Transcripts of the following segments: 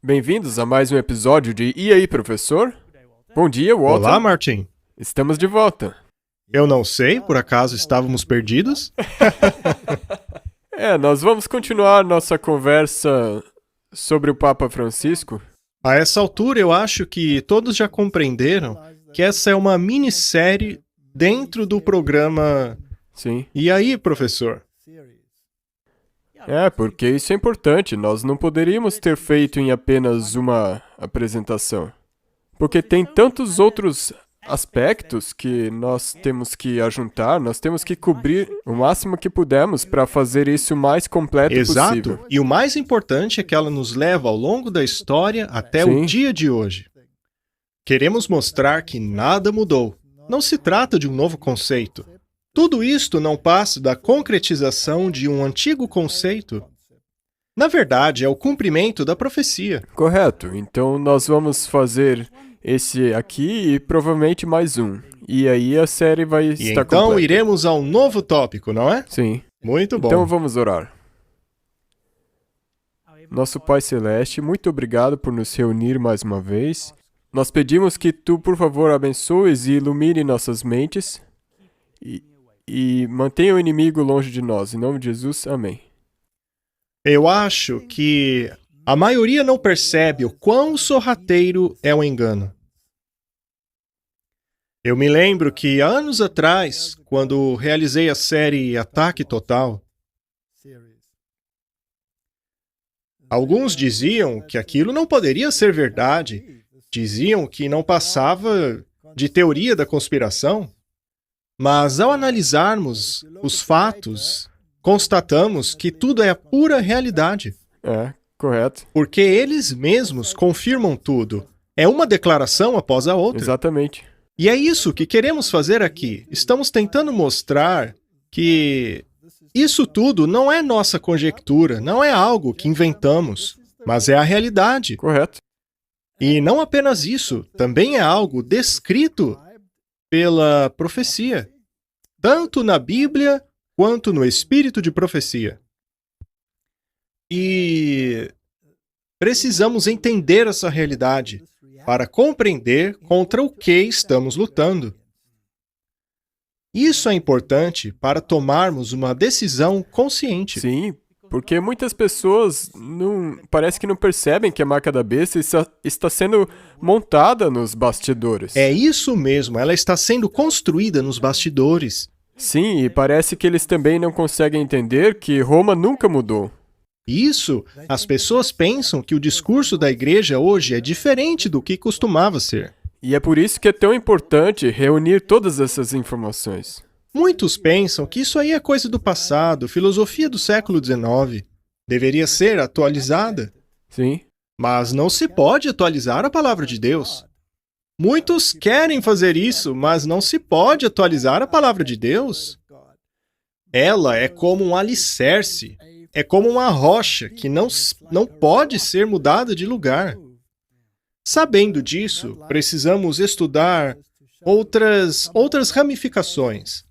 Bem-vindos a mais um episódio de E aí, professor? Bom dia, Walter. Olá, Martin. Estamos de volta. Eu não sei, por acaso estávamos perdidos? Nós vamos continuar nossa conversa sobre o Papa Francisco. A essa altura, eu acho que todos já compreenderam que essa é uma minissérie dentro do programa... Sim. E aí, professor? Porque isso é importante. Nós não poderíamos ter feito em apenas uma apresentação. Porque tem tantos outros aspectos que nós temos que ajuntar, nós temos que cobrir o máximo que pudermos para fazer isso o mais completo possível. Exato. E o mais importante é que ela nos leva ao longo da história até Sim. o dia de hoje. Queremos mostrar que nada mudou. Não se trata de um novo conceito. Tudo isto não passa da concretização de um antigo conceito. Na verdade, é o cumprimento da profecia. Correto. Então nós vamos fazer esse aqui e provavelmente mais um. E aí a série vai E estar então completa. iremos ao novo tópico, não é? Sim. Muito bom. Então vamos orar. Nosso Pai Celeste, muito obrigado por nos reunir mais uma vez. Nós pedimos que Tu, por favor, abençoes e ilumine nossas mentes e mantenha o inimigo longe de nós. Em nome de Jesus, amém. Eu acho que a maioria não percebe o quão sorrateiro é o engano. Eu me lembro que há anos atrás, quando realizei a série Ataque Total, alguns diziam que aquilo não poderia ser verdade. Diziam que não passava de teoria da conspiração. Mas ao analisarmos os fatos, constatamos que tudo é a pura realidade. Correto. Porque eles mesmos confirmam tudo. É uma declaração após a outra. Exatamente. E é isso que queremos fazer aqui. Estamos tentando mostrar que isso tudo não é nossa conjectura, não é algo que inventamos, mas é a realidade. Correto. E não apenas isso, também é algo descrito pela profecia, tanto na Bíblia quanto no espírito de profecia. E precisamos entender essa realidade para compreender contra o que estamos lutando. Isso é importante para tomarmos uma decisão consciente. Sim, porque muitas pessoas parece que não percebem que a marca da besta está sendo montada nos bastidores. É isso mesmo, ela está sendo construída nos bastidores. Sim, e parece que eles também não conseguem entender que Roma nunca mudou. Isso, as pessoas pensam que o discurso da igreja hoje é diferente do que costumava ser. E é por isso que é tão importante reunir todas essas informações. Muitos pensam que isso aí é coisa do passado, filosofia do século XIX. Deveria ser atualizada. Sim. Mas não se pode atualizar a palavra de Deus. Muitos querem fazer isso, mas não se pode atualizar a palavra de Deus. Ela é como um alicerce, é como uma rocha que não pode ser mudada de lugar. Sabendo disso, precisamos estudar outras ramificações,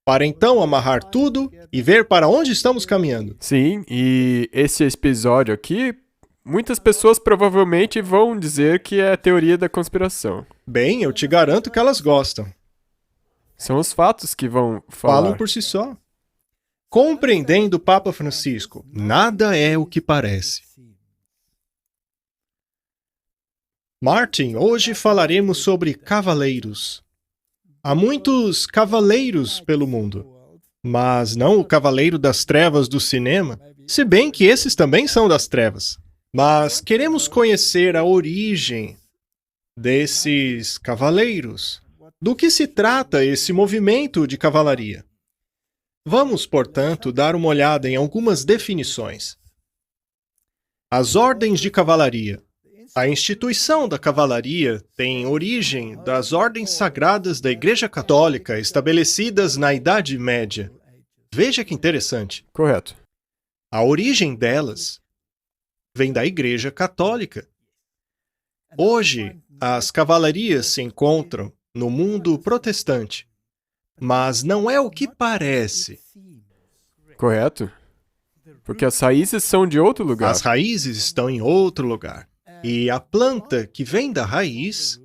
para então amarrar tudo e ver para onde estamos caminhando. Sim, e esse episódio aqui, muitas pessoas provavelmente vão dizer que é a teoria da conspiração. Bem, eu te garanto que elas gostam. São os fatos que vão falar. Falam por si só. Compreendendo o Papa Francisco, nada é o que parece. Martin, hoje falaremos sobre cavaleiros. Há muitos cavaleiros pelo mundo, mas não o cavaleiro das trevas do cinema, se bem que esses também são das trevas. Mas queremos conhecer a origem desses cavaleiros. Do que se trata esse movimento de cavalaria? Vamos, portanto, dar uma olhada em algumas definições. As ordens de cavalaria. A instituição da cavalaria tem origem das ordens sagradas da Igreja Católica estabelecidas na Idade Média. Veja que interessante. Correto. A origem delas vem da Igreja Católica. Hoje, as cavalarias se encontram no mundo protestante, mas não é o que parece. Correto. Porque as raízes são de outro lugar. As raízes estão em outro lugar. e a planta que vem da raiz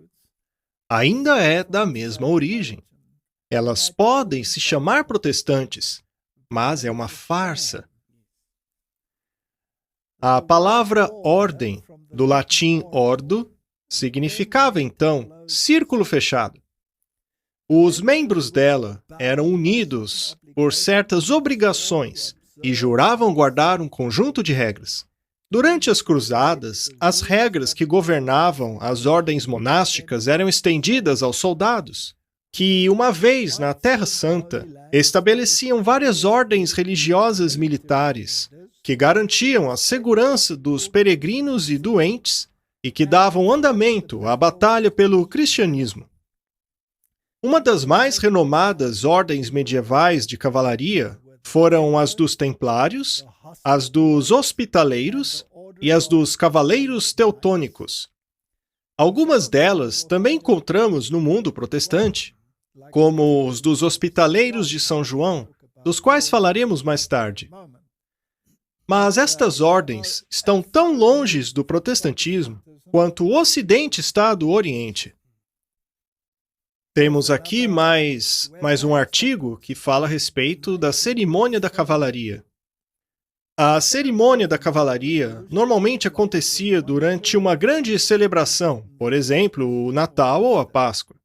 ainda é da mesma origem. Elas podem se chamar protestantes, mas é uma farsa. A palavra ordem, do latim ordo, significava então círculo fechado. Os membros dela eram unidos por certas obrigações e juravam guardar um conjunto de regras. Durante as cruzadas, as regras que governavam as ordens monásticas eram estendidas aos soldados, que, uma vez na Terra Santa, estabeleciam várias ordens religiosas militares que garantiam a segurança dos peregrinos e doentes e que davam andamento à batalha pelo cristianismo. Uma das mais renomadas ordens medievais de cavalaria foram as dos Templários, as dos Hospitaleiros e as dos Cavaleiros Teutônicos. Algumas delas também encontramos no mundo protestante, como os dos Hospitaleiros de São João, dos quais falaremos mais tarde. Mas estas ordens estão tão longe do protestantismo quanto o Ocidente está do Oriente. Temos aqui mais um artigo que fala a respeito da cerimônia da cavalaria. A cerimônia da cavalaria normalmente acontecia durante uma grande celebração, por exemplo, o Natal ou a Páscoa.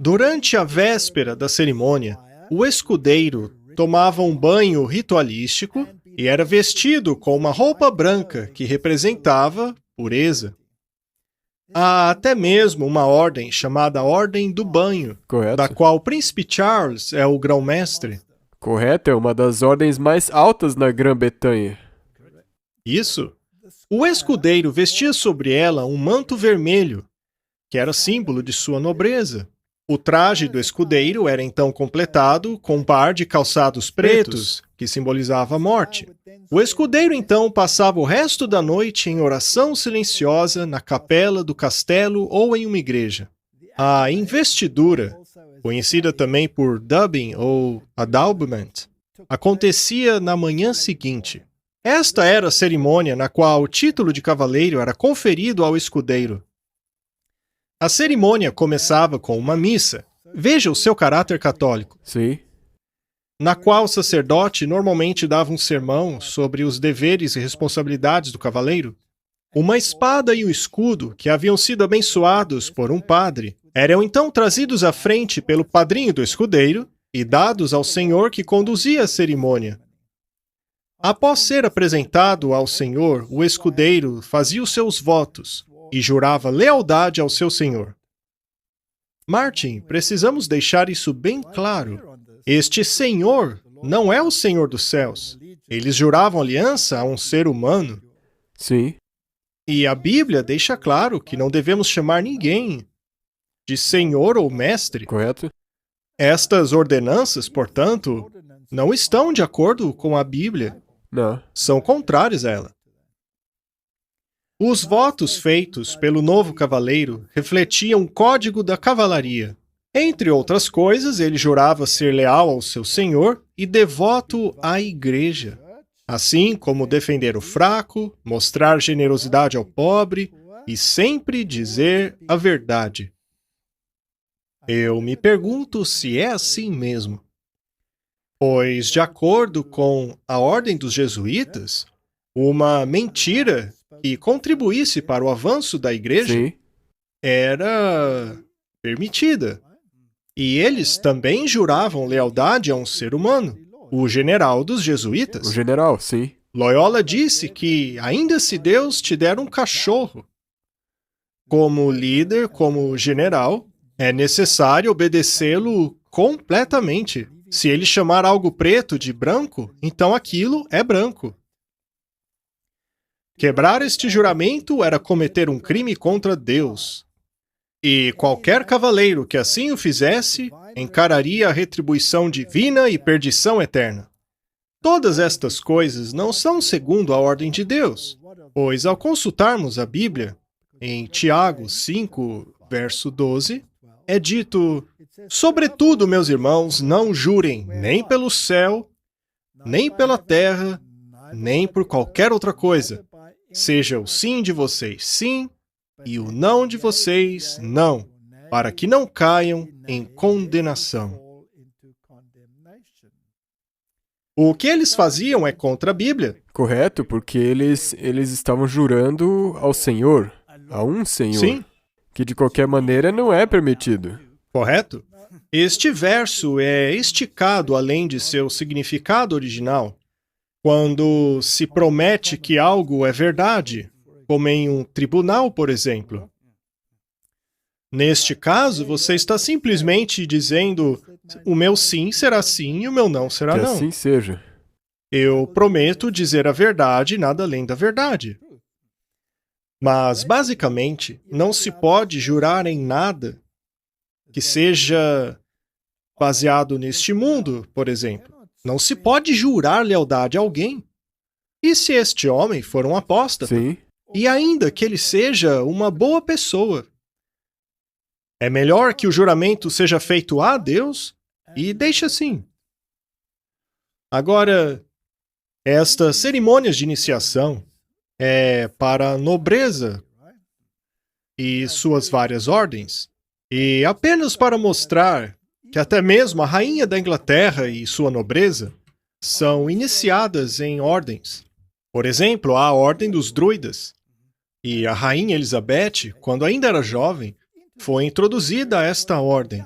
Durante a véspera da cerimônia, o escudeiro tomava um banho ritualístico e era vestido com uma roupa branca que representava pureza. Há até mesmo uma ordem chamada Ordem do Banho, Correto. da qual o Príncipe Charles é o grão-mestre. Correto, é uma das ordens mais altas na Grã-Bretanha. Isso. O escudeiro vestia sobre ela um manto vermelho, que era símbolo de sua nobreza. O traje do escudeiro era então completado com um par de calçados pretos, que simbolizava a morte. O escudeiro então passava o resto da noite em oração silenciosa na capela do castelo ou em uma igreja. A investidura, conhecida também por dubbing ou adalbement, acontecia na manhã seguinte. Esta era a cerimônia na qual o título de cavaleiro era conferido ao escudeiro. A cerimônia começava com uma missa. Veja o seu caráter católico. Sim. Na qual o sacerdote normalmente dava um sermão sobre os deveres e responsabilidades do cavaleiro. Uma espada e o escudo, que haviam sido abençoados por um padre, eram então trazidos à frente pelo padrinho do escudeiro e dados ao senhor que conduzia a cerimônia. Após ser apresentado ao senhor, o escudeiro fazia os seus votos e jurava lealdade ao seu senhor. Martin, precisamos deixar isso bem claro. Este Senhor não é o Senhor dos céus. Eles juravam aliança a um ser humano. Sim. E a Bíblia deixa claro que não devemos chamar ninguém de Senhor ou Mestre. Correto. Estas ordenanças, portanto, não estão de acordo com a Bíblia. Não. São contrárias a ela. Os votos feitos pelo novo cavaleiro refletiam o código da cavalaria. Entre outras coisas, ele jurava ser leal ao seu senhor e devoto à igreja, assim como defender o fraco, mostrar generosidade ao pobre e sempre dizer a verdade. Eu me pergunto se é assim mesmo. Pois, de acordo com a ordem dos jesuítas, uma mentira que contribuísse para o avanço da igreja Sim. era permitida. E eles também juravam lealdade a um ser humano, o general dos jesuítas. O general, sim. Loyola disse que, ainda se Deus te der um cachorro, como líder, como general, é necessário obedecê-lo completamente. Se ele chamar algo preto de branco, então aquilo é branco. Quebrar este juramento era cometer um crime contra Deus. E qualquer cavaleiro que assim o fizesse, encararia a retribuição divina e perdição eterna. Todas estas coisas não são segundo a ordem de Deus, pois ao consultarmos a Bíblia, em Tiago 5, verso 12, é dito: sobretudo, meus irmãos, não jurem nem pelo céu, nem pela terra, nem por qualquer outra coisa, Seja o sim de vocês sim e o não de vocês não, para que não caiam em condenação. O que eles faziam é contra a Bíblia. Correto, porque eles estavam jurando ao Senhor, a um Senhor, Sim, que de qualquer maneira não é permitido. correto? Este verso é esticado além de seu significado original, quando se promete que algo é verdade, como em um tribunal, por exemplo. Neste caso, você está simplesmente dizendo: o meu sim será sim e o meu não será Que não. assim seja. Eu prometo dizer a verdade e nada além da verdade. Mas, basicamente, não se pode jurar em nada que seja baseado neste mundo, por exemplo. Não se pode jurar lealdade a alguém. E se este homem for um apóstata? Sim, E ainda que ele seja uma boa pessoa, é melhor que o juramento seja feito a Deus e deixe assim. Agora, estas cerimônias de iniciação é para a nobreza e suas várias ordens, e apenas para mostrar que até mesmo a rainha da Inglaterra e sua nobreza são iniciadas em ordens. Por exemplo, há a ordem dos druidas. E a rainha Elizabeth, quando ainda era jovem, foi introduzida a esta ordem.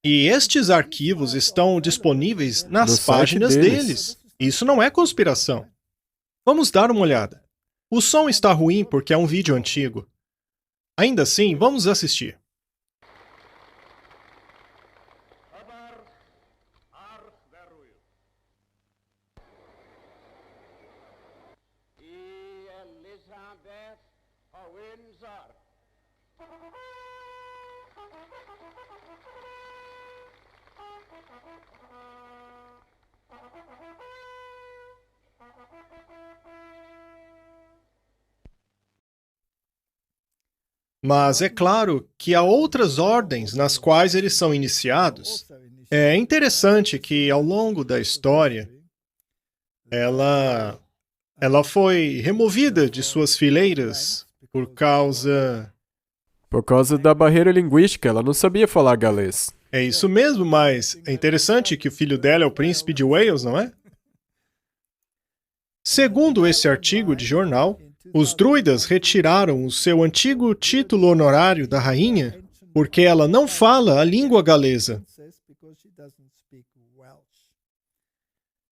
E estes arquivos estão disponíveis nas No site páginas deles. deles. Isso não é conspiração. Vamos dar uma olhada. O som está ruim porque é um vídeo antigo. Ainda assim, vamos assistir. Elizabeth of Windsor. Mas é claro que há outras ordens nas quais eles são iniciados. É interessante que, ao longo da história, ela foi removida de suas fileiras por causa... por causa da barreira linguística, ela não sabia falar galês. É isso mesmo, mas é interessante que o filho dela é o príncipe de Wales, não é? Segundo esse artigo de jornal, os druidas retiraram o seu antigo título honorário da rainha porque ela não fala a língua galesa.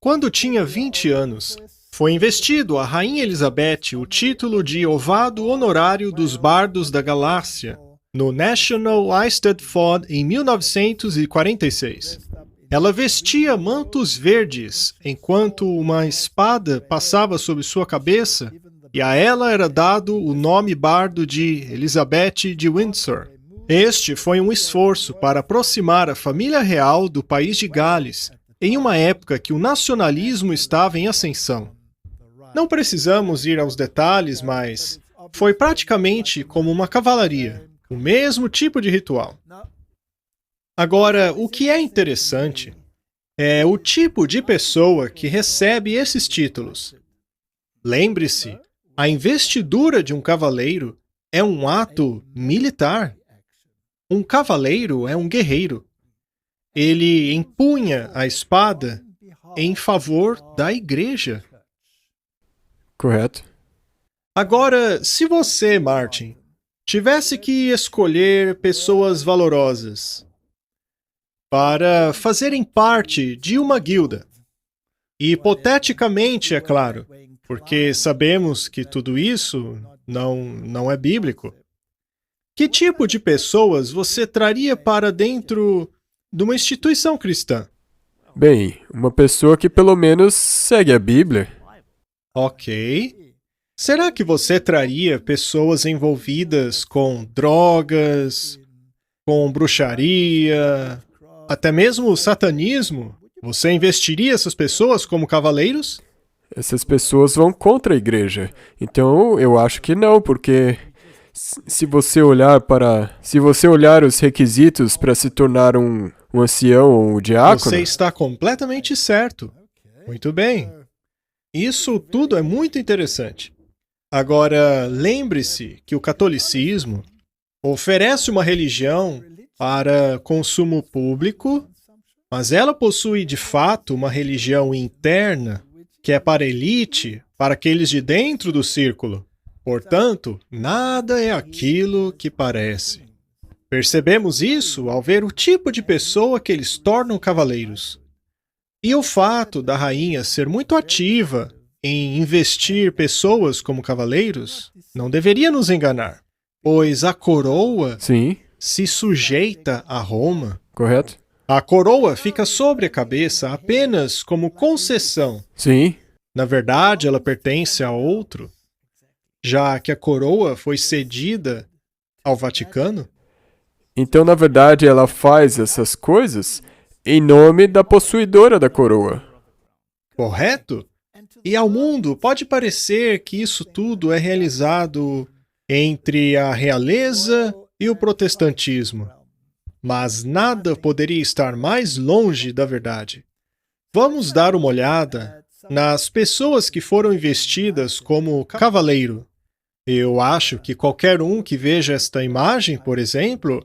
Quando tinha 20 anos, foi investido a Rainha Elizabeth o título de Ovado Honorário dos Bardos da Galácia, no National Eisteddfod em 1946. Ela vestia mantos verdes, enquanto uma espada passava sobre sua cabeça, e a ela era dado o nome bardo de Elizabeth de Windsor. Este foi um esforço para aproximar a família real do país de Gales, em uma época que o nacionalismo estava em ascensão. Não precisamos ir aos detalhes, mas foi praticamente como uma cavalaria, o mesmo tipo de ritual. Agora, o que é interessante é o tipo de pessoa que recebe esses títulos. Lembre-se, a investidura de um cavaleiro é um ato militar. Um cavaleiro é um guerreiro. Ele empunha a espada em favor da igreja. Correto? Agora, se você, Martin, tivesse que escolher pessoas valorosas para fazerem parte de uma guilda, e hipoteticamente, é claro, porque sabemos que tudo isso não é bíblico, que tipo de pessoas você traria para dentro de uma instituição cristã? Bem, uma pessoa que pelo menos segue a Bíblia. Ok. Será que você traria pessoas envolvidas com drogas, com bruxaria, até mesmo o satanismo? Você investiria essas pessoas como cavaleiros? Essas pessoas vão contra a igreja. Então, eu acho que não, porque se você olhar os requisitos para se tornar um ancião ou um diácono, Você está completamente certo. Muito bem. Isso tudo é muito interessante. Agora, lembre-se que o catolicismo oferece uma religião para consumo público, mas ela possui de fato uma religião interna que é para a elite, para aqueles de dentro do círculo. Portanto, nada é aquilo que parece. Percebemos isso ao ver o tipo de pessoa que eles tornam cavaleiros. E o fato da rainha ser muito ativa em investir pessoas como cavaleiros não deveria nos enganar, pois a coroa Sim, se sujeita a Roma. correto? A coroa fica sobre a cabeça apenas como concessão. Sim, Na verdade, ela pertence a outro, já que a coroa foi cedida ao Vaticano. então na verdade ela faz essas coisas em nome da possuidora da coroa. Correto? E ao mundo pode parecer que isso tudo é realizado entre a realeza e o protestantismo. Mas nada poderia estar mais longe da verdade. Vamos dar uma olhada nas pessoas que foram investidas como cavaleiro. Eu acho que qualquer um que veja esta imagem, por exemplo,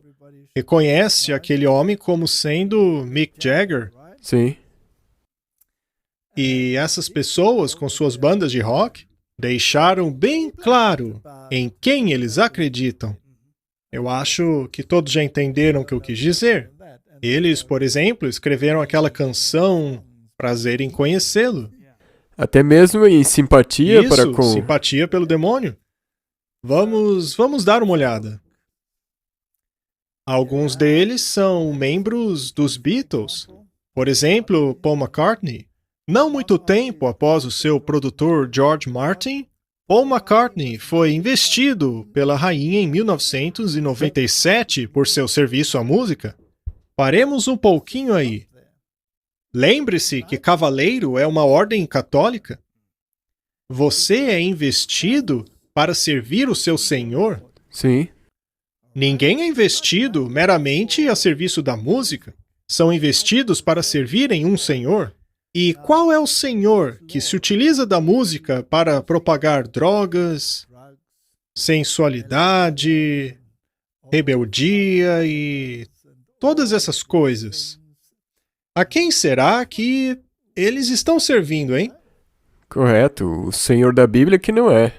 reconhece aquele homem como sendo Mick Jagger. Sim, E essas pessoas, com suas bandas de rock, deixaram bem claro em quem eles acreditam. Eu acho que todos já entenderam o que eu quis dizer. Eles, por exemplo, escreveram aquela canção Prazer em Conhecê-lo. até mesmo em simpatia para Isso, com... simpatia pelo demônio. Vamos dar uma olhada. Alguns deles são membros dos Beatles. Por exemplo, Paul McCartney. Não muito tempo após o seu produtor George Martin, Paul McCartney foi investido pela rainha em 1997 por seu serviço à música. Paremos um pouquinho aí. Lembre-se que cavaleiro é uma ordem católica. Você é investido para servir o seu senhor. Sim, Ninguém é investido meramente a serviço da música. São investidos para servirem um senhor. E qual é o senhor que se utiliza da música para propagar drogas, sensualidade, rebeldia e todas essas coisas? A quem será que eles estão servindo, hein? correto. O Senhor da Bíblia que não é.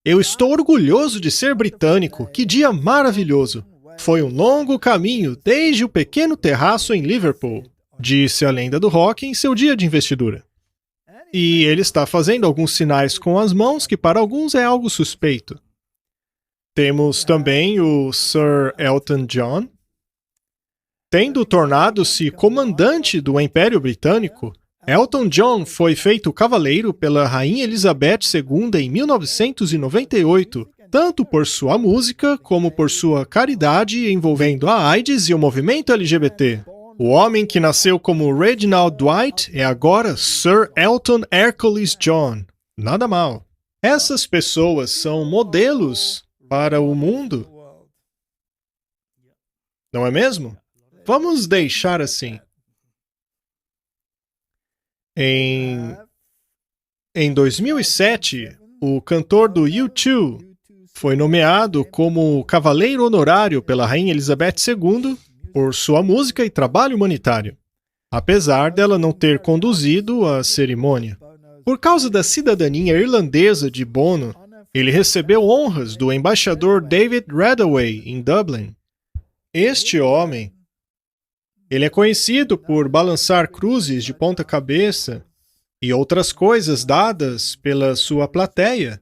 Eu estou orgulhoso de ser britânico. Que dia maravilhoso! Foi um longo caminho desde o pequeno terraço em Liverpool, disse a lenda do rock em seu dia de investidura. E ele está fazendo alguns sinais com as mãos que para alguns é algo suspeito. Temos também o Sir Elton John. Tendo tornado-se comandante do Império Britânico, Elton John foi feito cavaleiro pela Rainha Elizabeth II em 1998, tanto por sua música como por sua caridade envolvendo a AIDS e o movimento LGBT. O homem que nasceu como Reginald Dwight é agora Sir Elton Hercules John. Nada mal. Essas pessoas são modelos para o mundo. Não é mesmo? Vamos deixar assim. Em 2007, o cantor do U2 foi nomeado como cavaleiro honorário pela Rainha Elizabeth II por sua música e trabalho humanitário, apesar dela não ter conduzido a cerimônia. Por causa da cidadania irlandesa de Bono, ele recebeu honras do embaixador David Radaway em Dublin. Este homem, ele é conhecido por balançar cruzes de ponta cabeça e outras coisas dadas pela sua plateia.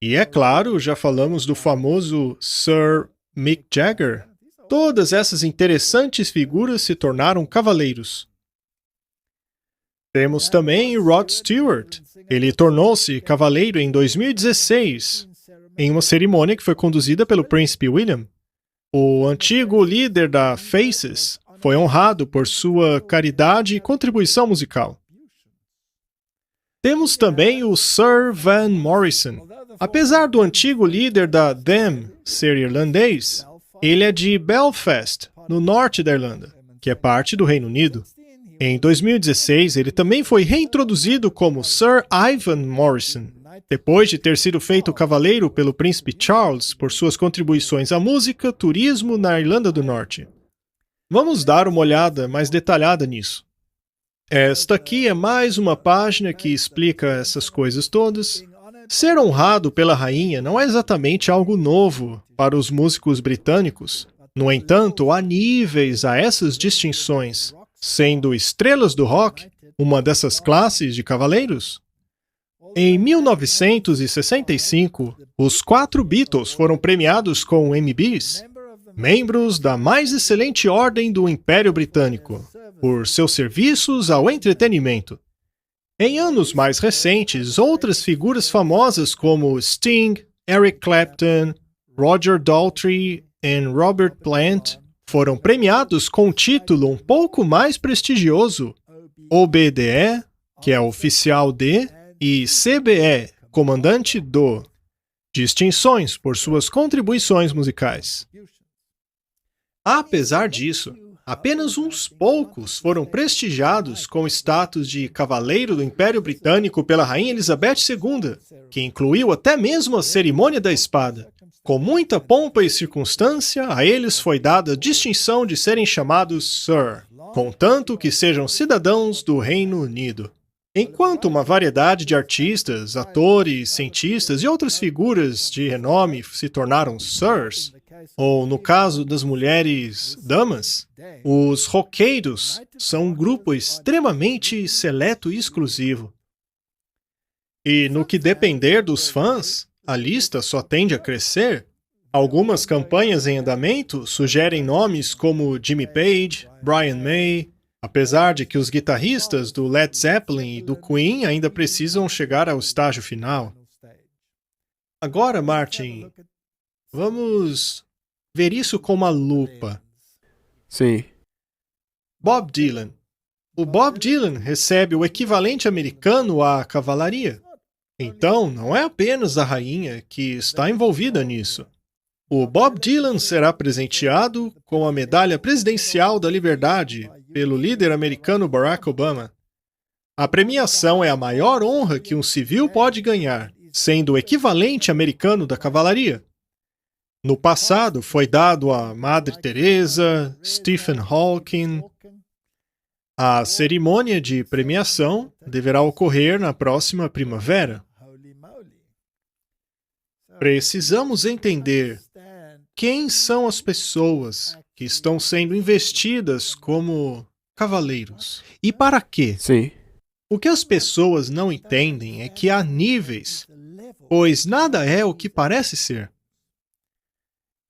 E é claro, já falamos do famoso Sir Mick Jagger. Todas essas interessantes figuras se tornaram cavaleiros. Temos também Rod Stewart. Ele tornou-se cavaleiro em 2016, em uma cerimônia que foi conduzida pelo Príncipe William. O antigo líder da Faces foi honrado por sua caridade e contribuição musical. Temos também o Sir Van Morrison. Apesar do antigo líder da Them ser irlandês, ele é de Belfast, no norte da Irlanda, que é parte do Reino Unido. Em 2016, ele também foi reintroduzido como Sir Ivan Morrison. depois de ter sido feito cavaleiro pelo príncipe Charles por suas contribuições à música, turismo na Irlanda do Norte. Vamos dar uma olhada mais detalhada nisso. Esta aqui é mais uma página que explica essas coisas todas. Ser honrado pela rainha não é exatamente algo novo para os músicos britânicos. No entanto, há níveis a essas distinções, sendo estrelas do rock uma dessas classes de cavaleiros. Em 1965, os 4 Beatles foram premiados com MBs, membros da mais excelente ordem do Império Britânico, por seus serviços ao entretenimento. Em anos mais recentes, outras figuras famosas como Sting, Eric Clapton, Roger Daltrey e Robert Plant foram premiados com o título um pouco mais prestigioso, OBDE, que é oficial de, e CBE, comandante do, distinções por suas contribuições musicais. Apesar disso, apenas uns poucos foram prestigiados com o status de Cavaleiro do Império Britânico pela Rainha Elizabeth II, que incluiu até mesmo a cerimônia da espada. Com muita pompa e circunstância, a eles foi dada a distinção de serem chamados Sir, contanto que sejam cidadãos do Reino Unido. Enquanto uma variedade de artistas, atores, cientistas e outras figuras de renome se tornaram Sirs, ou no caso das mulheres, damas, os roqueiros são um grupo extremamente seleto e exclusivo. E no que depender dos fãs, a lista só tende a crescer. Algumas campanhas em andamento sugerem nomes como Jimmy Page, Brian May, apesar de que os guitarristas do Led Zeppelin e do Queen ainda precisam chegar ao estágio final. Agora, Martin, vamos ver isso com uma lupa. Sim. Bob Dylan. O Bob Dylan recebe o equivalente americano à cavalaria. Então, não é apenas a rainha que está envolvida nisso. O Bob Dylan será presenteado com a Medalha Presidencial da Liberdade pelo líder americano Barack Obama. A premiação é a maior honra que um civil pode ganhar, sendo o equivalente americano da cavalaria. No passado, foi dado a Madre Teresa, Stephen Hawking. A cerimônia de premiação deverá ocorrer na próxima primavera. Precisamos entender quem são as pessoas que estão sendo investidas como cavaleiros. E para quê? Sim. O que as pessoas não entendem é que há níveis, pois nada é o que parece ser.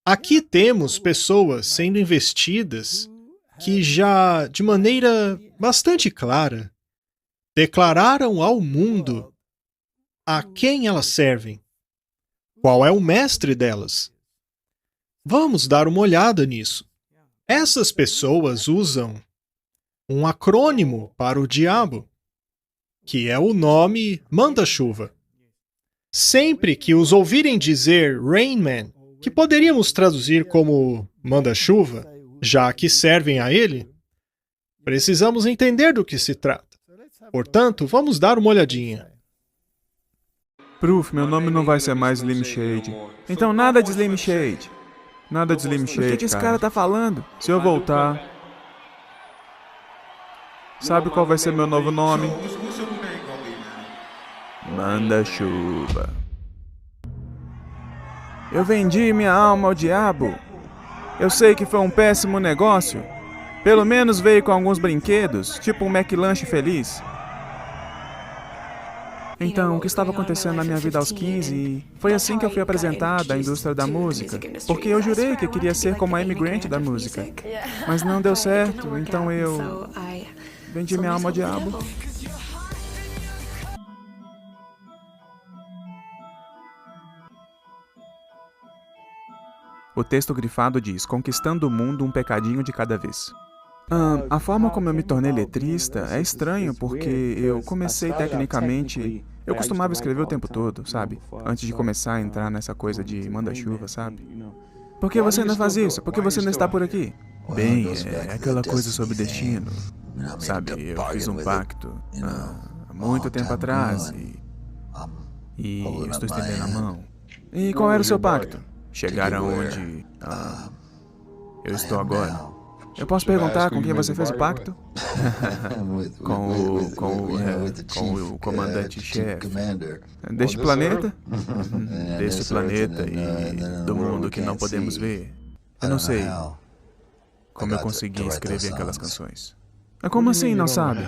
Aqui temos pessoas sendo investidas que já, de maneira bastante clara, declararam ao mundo a quem elas servem, qual é o mestre delas. Vamos dar uma olhada nisso. Essas pessoas usam um acrônimo para o diabo, que é o nome Manda-Chuva. Sempre que os ouvirem dizer Rain Man, que poderíamos traduzir como Manda-Chuva, já que servem a ele, precisamos entender do que se trata. Portanto, vamos dar uma olhadinha. Proof, meu nome não vai ser mais Slim Shade. Então nada de Slim Shade. Nada de Slim Shade, O que esse cara tá falando? Se eu voltar... Sabe qual vai ser meu novo nome? Manda-Chuva. Eu vendi minha alma ao diabo. Eu sei que foi um péssimo negócio. Pelo menos veio com alguns brinquedos, tipo um McLanche feliz. Então, o que estava acontecendo na minha vida aos 15, foi assim que eu fui apresentada à indústria da música, porque eu jurei que queria ser como a Amy Grant da música. Mas não deu certo, então eu vendi minha alma ao diabo. O texto grifado diz: conquistando o mundo um pecadinho de cada vez. A forma como eu me tornei letrista é estranho, porque eu comecei tecnicamente... Eu costumava escrever o tempo todo, sabe? Antes de começar a entrar nessa coisa de manda-chuva, sabe? Por que você não faz isso? Por que você não está por aqui? Bem, é aquela coisa sobre destino. Sabe, eu fiz um pacto há muito tempo atrás E eu estou estendendo a mão. E qual era o seu pacto? Chegar aonde eu estou agora. Eu posso perguntar com quem você fez o pacto? Com o comandante-chefe. Deste planeta? Deste planeta e do mundo que não podemos ver. Eu não sei como eu consegui escrever aquelas canções. Como assim, não sabe?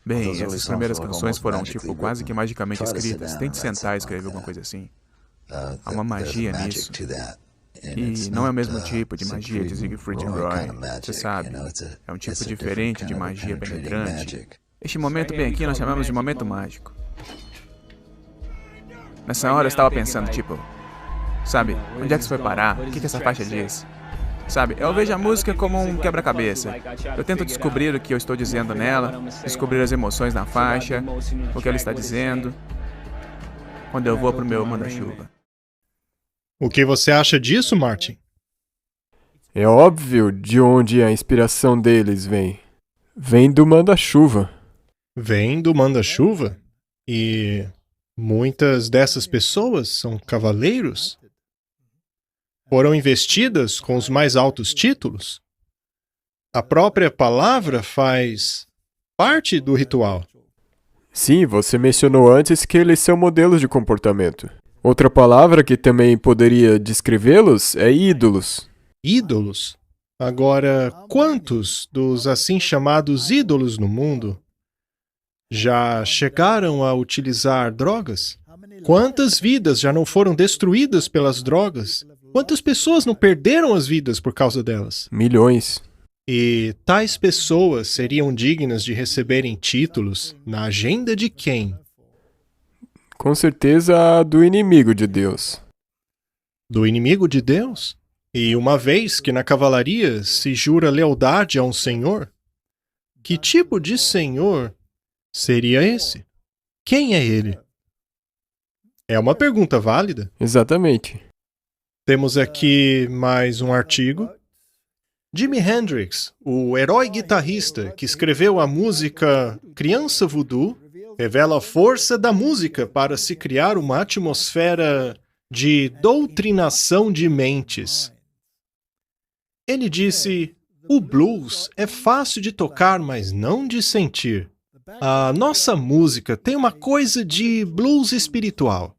Bem, essas primeiras canções foram, tipo, quase que magicamente escritas. Tente sentar e escrever alguma coisa assim. Há uma magia nisso. E não é o mesmo tipo de magia de Siegfried and Roy, você sabe. É um tipo diferente de magia penetrante. Este momento bem aqui nós chamamos de momento mágico. Nessa hora eu estava pensando, tipo, sabe, onde é que isso foi parar? O que essa faixa diz? Sabe, eu vejo a música como um quebra-cabeça. Eu tento descobrir o que eu estou dizendo nela, descobrir as emoções na faixa, o que ela está dizendo, quando eu vou pro meu manda-chuva. O que você acha disso, Martin? É óbvio de onde a inspiração deles vem. Vem do manda-chuva. Vem do manda-chuva? E muitas dessas pessoas são cavaleiros? Foram investidas com os mais altos títulos? A própria palavra faz parte do ritual. Sim, você mencionou antes que eles são modelos de comportamento. Outra palavra que também poderia descrevê-los é ídolos. Ídolos? Agora, quantos dos assim chamados ídolos no mundo já chegaram a utilizar drogas? Quantas vidas já não foram destruídas pelas drogas? Quantas pessoas não perderam as vidas por causa delas? Milhões. E tais pessoas seriam dignas de receberem títulos na agenda de quem? Com certeza a do inimigo de Deus. Do inimigo de Deus? E uma vez que na cavalaria se jura lealdade a um senhor, que tipo de senhor seria esse? Quem é ele? É uma pergunta válida. Exatamente. Temos aqui mais um artigo. Jimi Hendrix, o herói guitarrista que escreveu a música Criança Voodoo, revela a força da música para se criar uma atmosfera de doutrinação de mentes. Ele disse: o blues é fácil de tocar, mas não de sentir. A nossa música tem uma coisa de blues espiritual.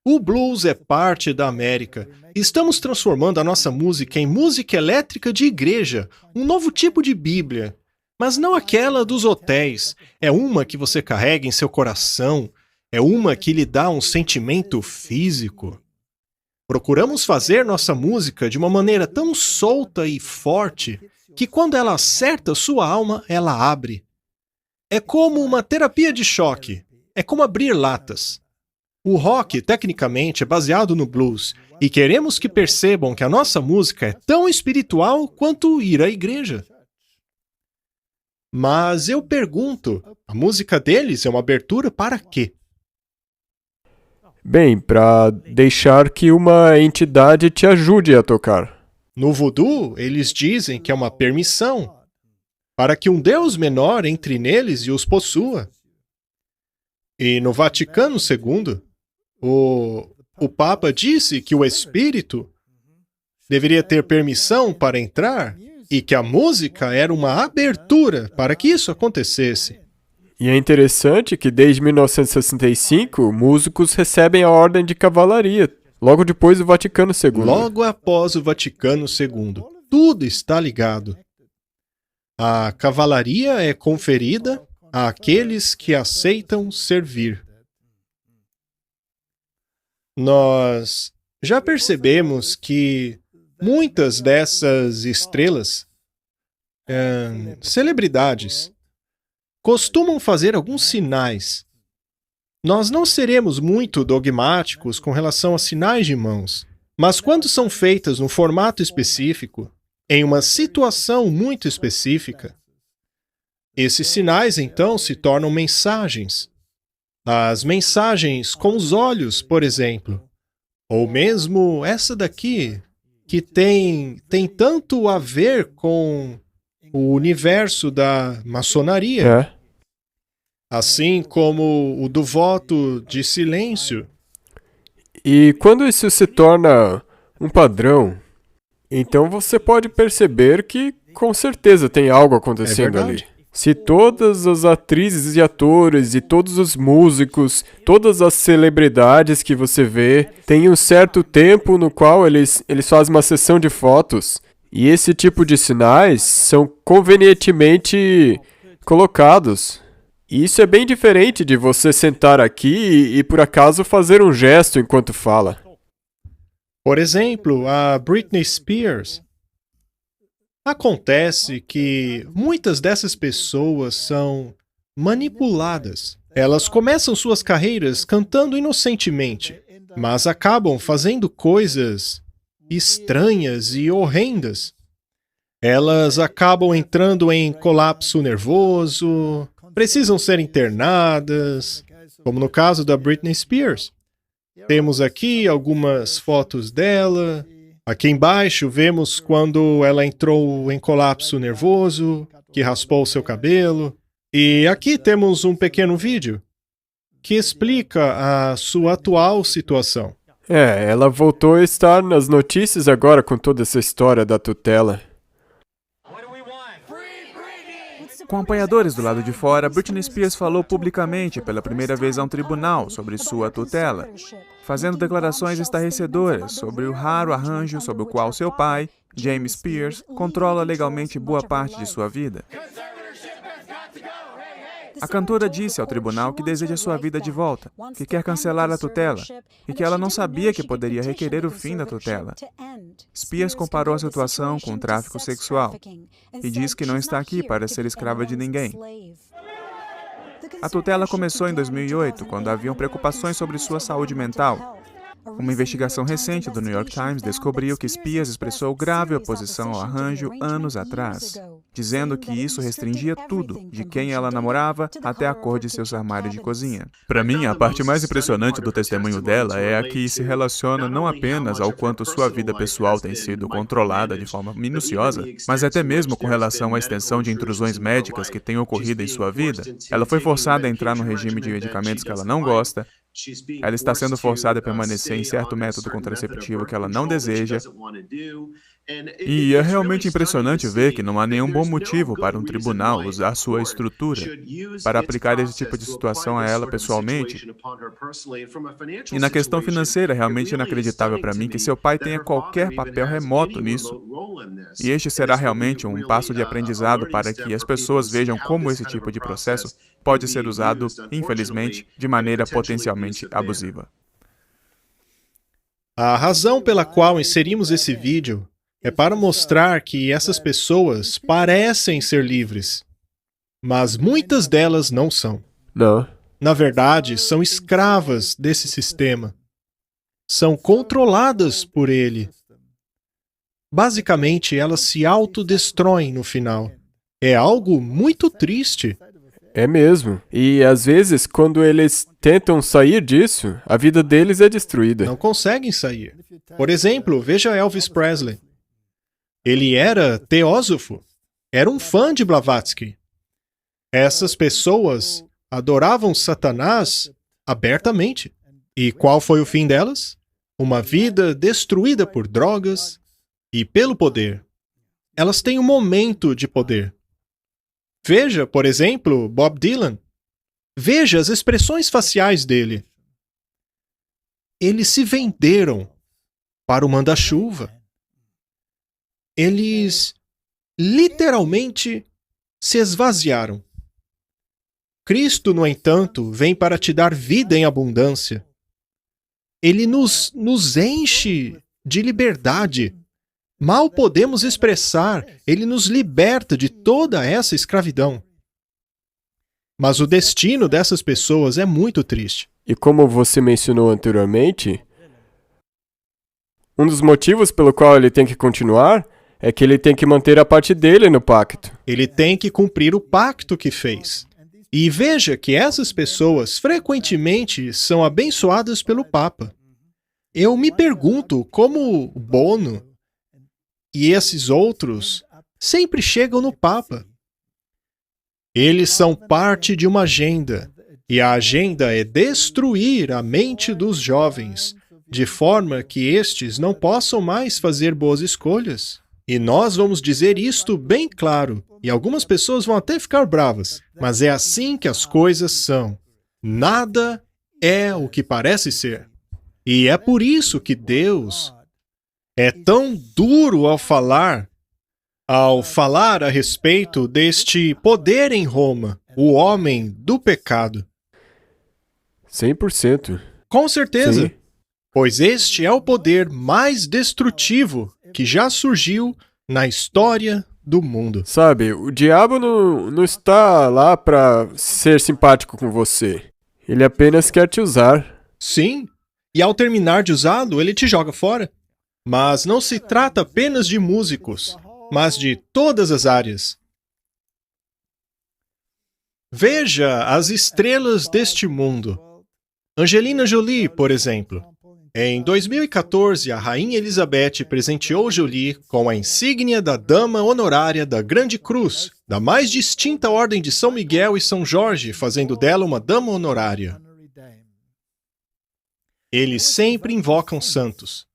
O blues é parte da América. Estamos transformando a nossa música em música elétrica de igreja, um novo tipo de Bíblia. Mas não aquela dos hotéis. É uma que você carrega em seu coração. É uma que lhe dá um sentimento físico. Procuramos fazer nossa música de uma maneira tão solta e forte que quando ela acerta sua alma, ela abre. É como uma terapia de choque. É como abrir latas. O rock, tecnicamente, é baseado no blues, e queremos que percebam que a nossa música é tão espiritual quanto ir à igreja. Mas eu pergunto, a música deles é uma abertura para quê? Bem, para deixar que uma entidade te ajude a tocar. No voodoo, eles dizem que é uma permissão, para que um Deus menor entre neles e os possua. E no Vaticano II, o Papa disse que o Espírito deveria ter permissão para entrar e que a música era uma abertura para que isso acontecesse. E é interessante que desde 1965, músicos recebem a Ordem de Cavalaria, logo depois do Vaticano II. Logo após o Vaticano II. Tudo está ligado. A cavalaria é conferida àqueles que aceitam servir. Nós já percebemos que muitas dessas estrelas, celebridades, costumam fazer alguns sinais. Nós não seremos muito dogmáticos com relação a sinais de mãos, mas quando são feitas num formato específico, em uma situação muito específica, esses sinais então se tornam mensagens. As mensagens com os olhos, por exemplo, ou mesmo essa daqui, que tem tanto a ver com o universo da maçonaria. assim como o do voto de silêncio. E quando isso se torna um padrão, então você pode perceber que com certeza tem algo acontecendo ali. verdade. Se todas as atrizes e atores e todos os músicos, todas as celebridades que você vê, têm um certo tempo no qual eles fazem uma sessão de fotos, e esse tipo de sinais são convenientemente colocados. E isso é bem diferente de você sentar aqui e por acaso fazer um gesto enquanto fala. Por exemplo, a Britney Spears. Acontece que muitas dessas pessoas são manipuladas. Elas começam suas carreiras cantando inocentemente, mas acabam fazendo coisas estranhas e horrendas. Elas acabam entrando em colapso nervoso, precisam ser internadas, como no caso da Britney Spears. Temos aqui algumas fotos dela. Aqui embaixo vemos quando ela entrou em colapso nervoso, que raspou seu cabelo. E aqui temos um pequeno vídeo que explica a sua atual situação. Ela voltou a estar nas notícias agora com toda essa história da tutela. Com apoiadores do lado de fora, Britney Spears falou publicamente pela primeira vez a um tribunal sobre sua tutela, fazendo declarações estarrecedoras sobre o raro arranjo sob o qual seu pai, James Spears, controla legalmente boa parte de sua vida. A cantora disse ao tribunal que deseja sua vida de volta, que quer cancelar a tutela e que ela não sabia que poderia requerer o fim da tutela. Spears comparou a situação com o tráfico sexual e diz que não está aqui para ser escrava de ninguém. A tutela começou em 2008, quando haviam preocupações sobre sua saúde mental. Uma investigação recente do New York Times descobriu que Spears expressou grave oposição ao arranjo anos atrás, dizendo que isso restringia tudo, de quem ela namorava até a cor de seus armários de cozinha. Para mim, a parte mais impressionante do testemunho dela é a que se relaciona não apenas ao quanto sua vida pessoal tem sido controlada de forma minuciosa, mas até mesmo com relação à extensão de intrusões médicas que têm ocorrido em sua vida. Ela foi forçada a entrar no regime de medicamentos que ela não gosta. Ela está sendo forçada a permanecer em certo método contraceptivo que ela não deseja. E é realmente impressionante ver que não há nenhum bom motivo para um tribunal usar sua estrutura para aplicar esse tipo de situação a ela pessoalmente. E na questão financeira, é realmente inacreditável para mim que seu pai tenha qualquer papel remoto nisso. E este será realmente um passo de aprendizado para que as pessoas vejam como esse tipo de processo pode ser usado, infelizmente, de maneira potencialmente abusiva. A razão pela qual inserimos esse vídeo é para mostrar que essas pessoas parecem ser livres, mas muitas delas não são. Não. Na verdade, são escravas desse sistema. São controladas por ele. Basicamente, elas se autodestroem no final. É algo muito triste. É mesmo. E às vezes, quando eles tentam sair disso, a vida deles é destruída. Não conseguem sair. Por exemplo, veja Elvis Presley. Ele era teósofo. Era um fã de Blavatsky. Essas pessoas adoravam Satanás abertamente. E qual foi o fim delas? Uma vida destruída por drogas e pelo poder. Elas têm um momento de poder. Veja, por exemplo, Bob Dylan. Veja as expressões faciais dele. Eles se venderam para o manda-chuva. Eles literalmente se esvaziaram. Cristo, no entanto, vem para te dar vida em abundância. Ele nos enche de liberdade. Mal podemos expressar, ele nos liberta de toda essa escravidão. Mas o destino dessas pessoas é muito triste. E como você mencionou anteriormente, um dos motivos pelo qual ele tem que continuar é que ele tem que manter a parte dele no pacto. Ele tem que cumprir o pacto que fez. E veja que essas pessoas frequentemente são abençoadas pelo Papa. Eu me pergunto como Bono e esses outros sempre chegam no Papa. Eles são parte de uma agenda, e a agenda é destruir a mente dos jovens, de forma que estes não possam mais fazer boas escolhas. E nós vamos dizer isto bem claro, e algumas pessoas vão até ficar bravas, mas é assim que as coisas são. Nada é o que parece ser. E é por isso que Deus é tão duro ao falar a respeito deste poder em Roma, o homem do pecado. 100%. Com certeza, Sim. pois este é o poder mais destrutivo que já surgiu na história do mundo. Sabe, o diabo não está lá para ser simpático com você. Ele apenas quer te usar. Sim, e ao terminar de usá-lo, ele te joga fora. Mas não se trata apenas de músicos, mas de todas as áreas. Veja as estrelas deste mundo. Angelina Jolie, por exemplo. Em 2014, a Rainha Elizabeth presenteou Jolie com a insígnia da Dama Honorária da Grande Cruz, da mais distinta Ordem de São Miguel e São Jorge, fazendo dela uma Dama Honorária. Eles sempre invocam santos.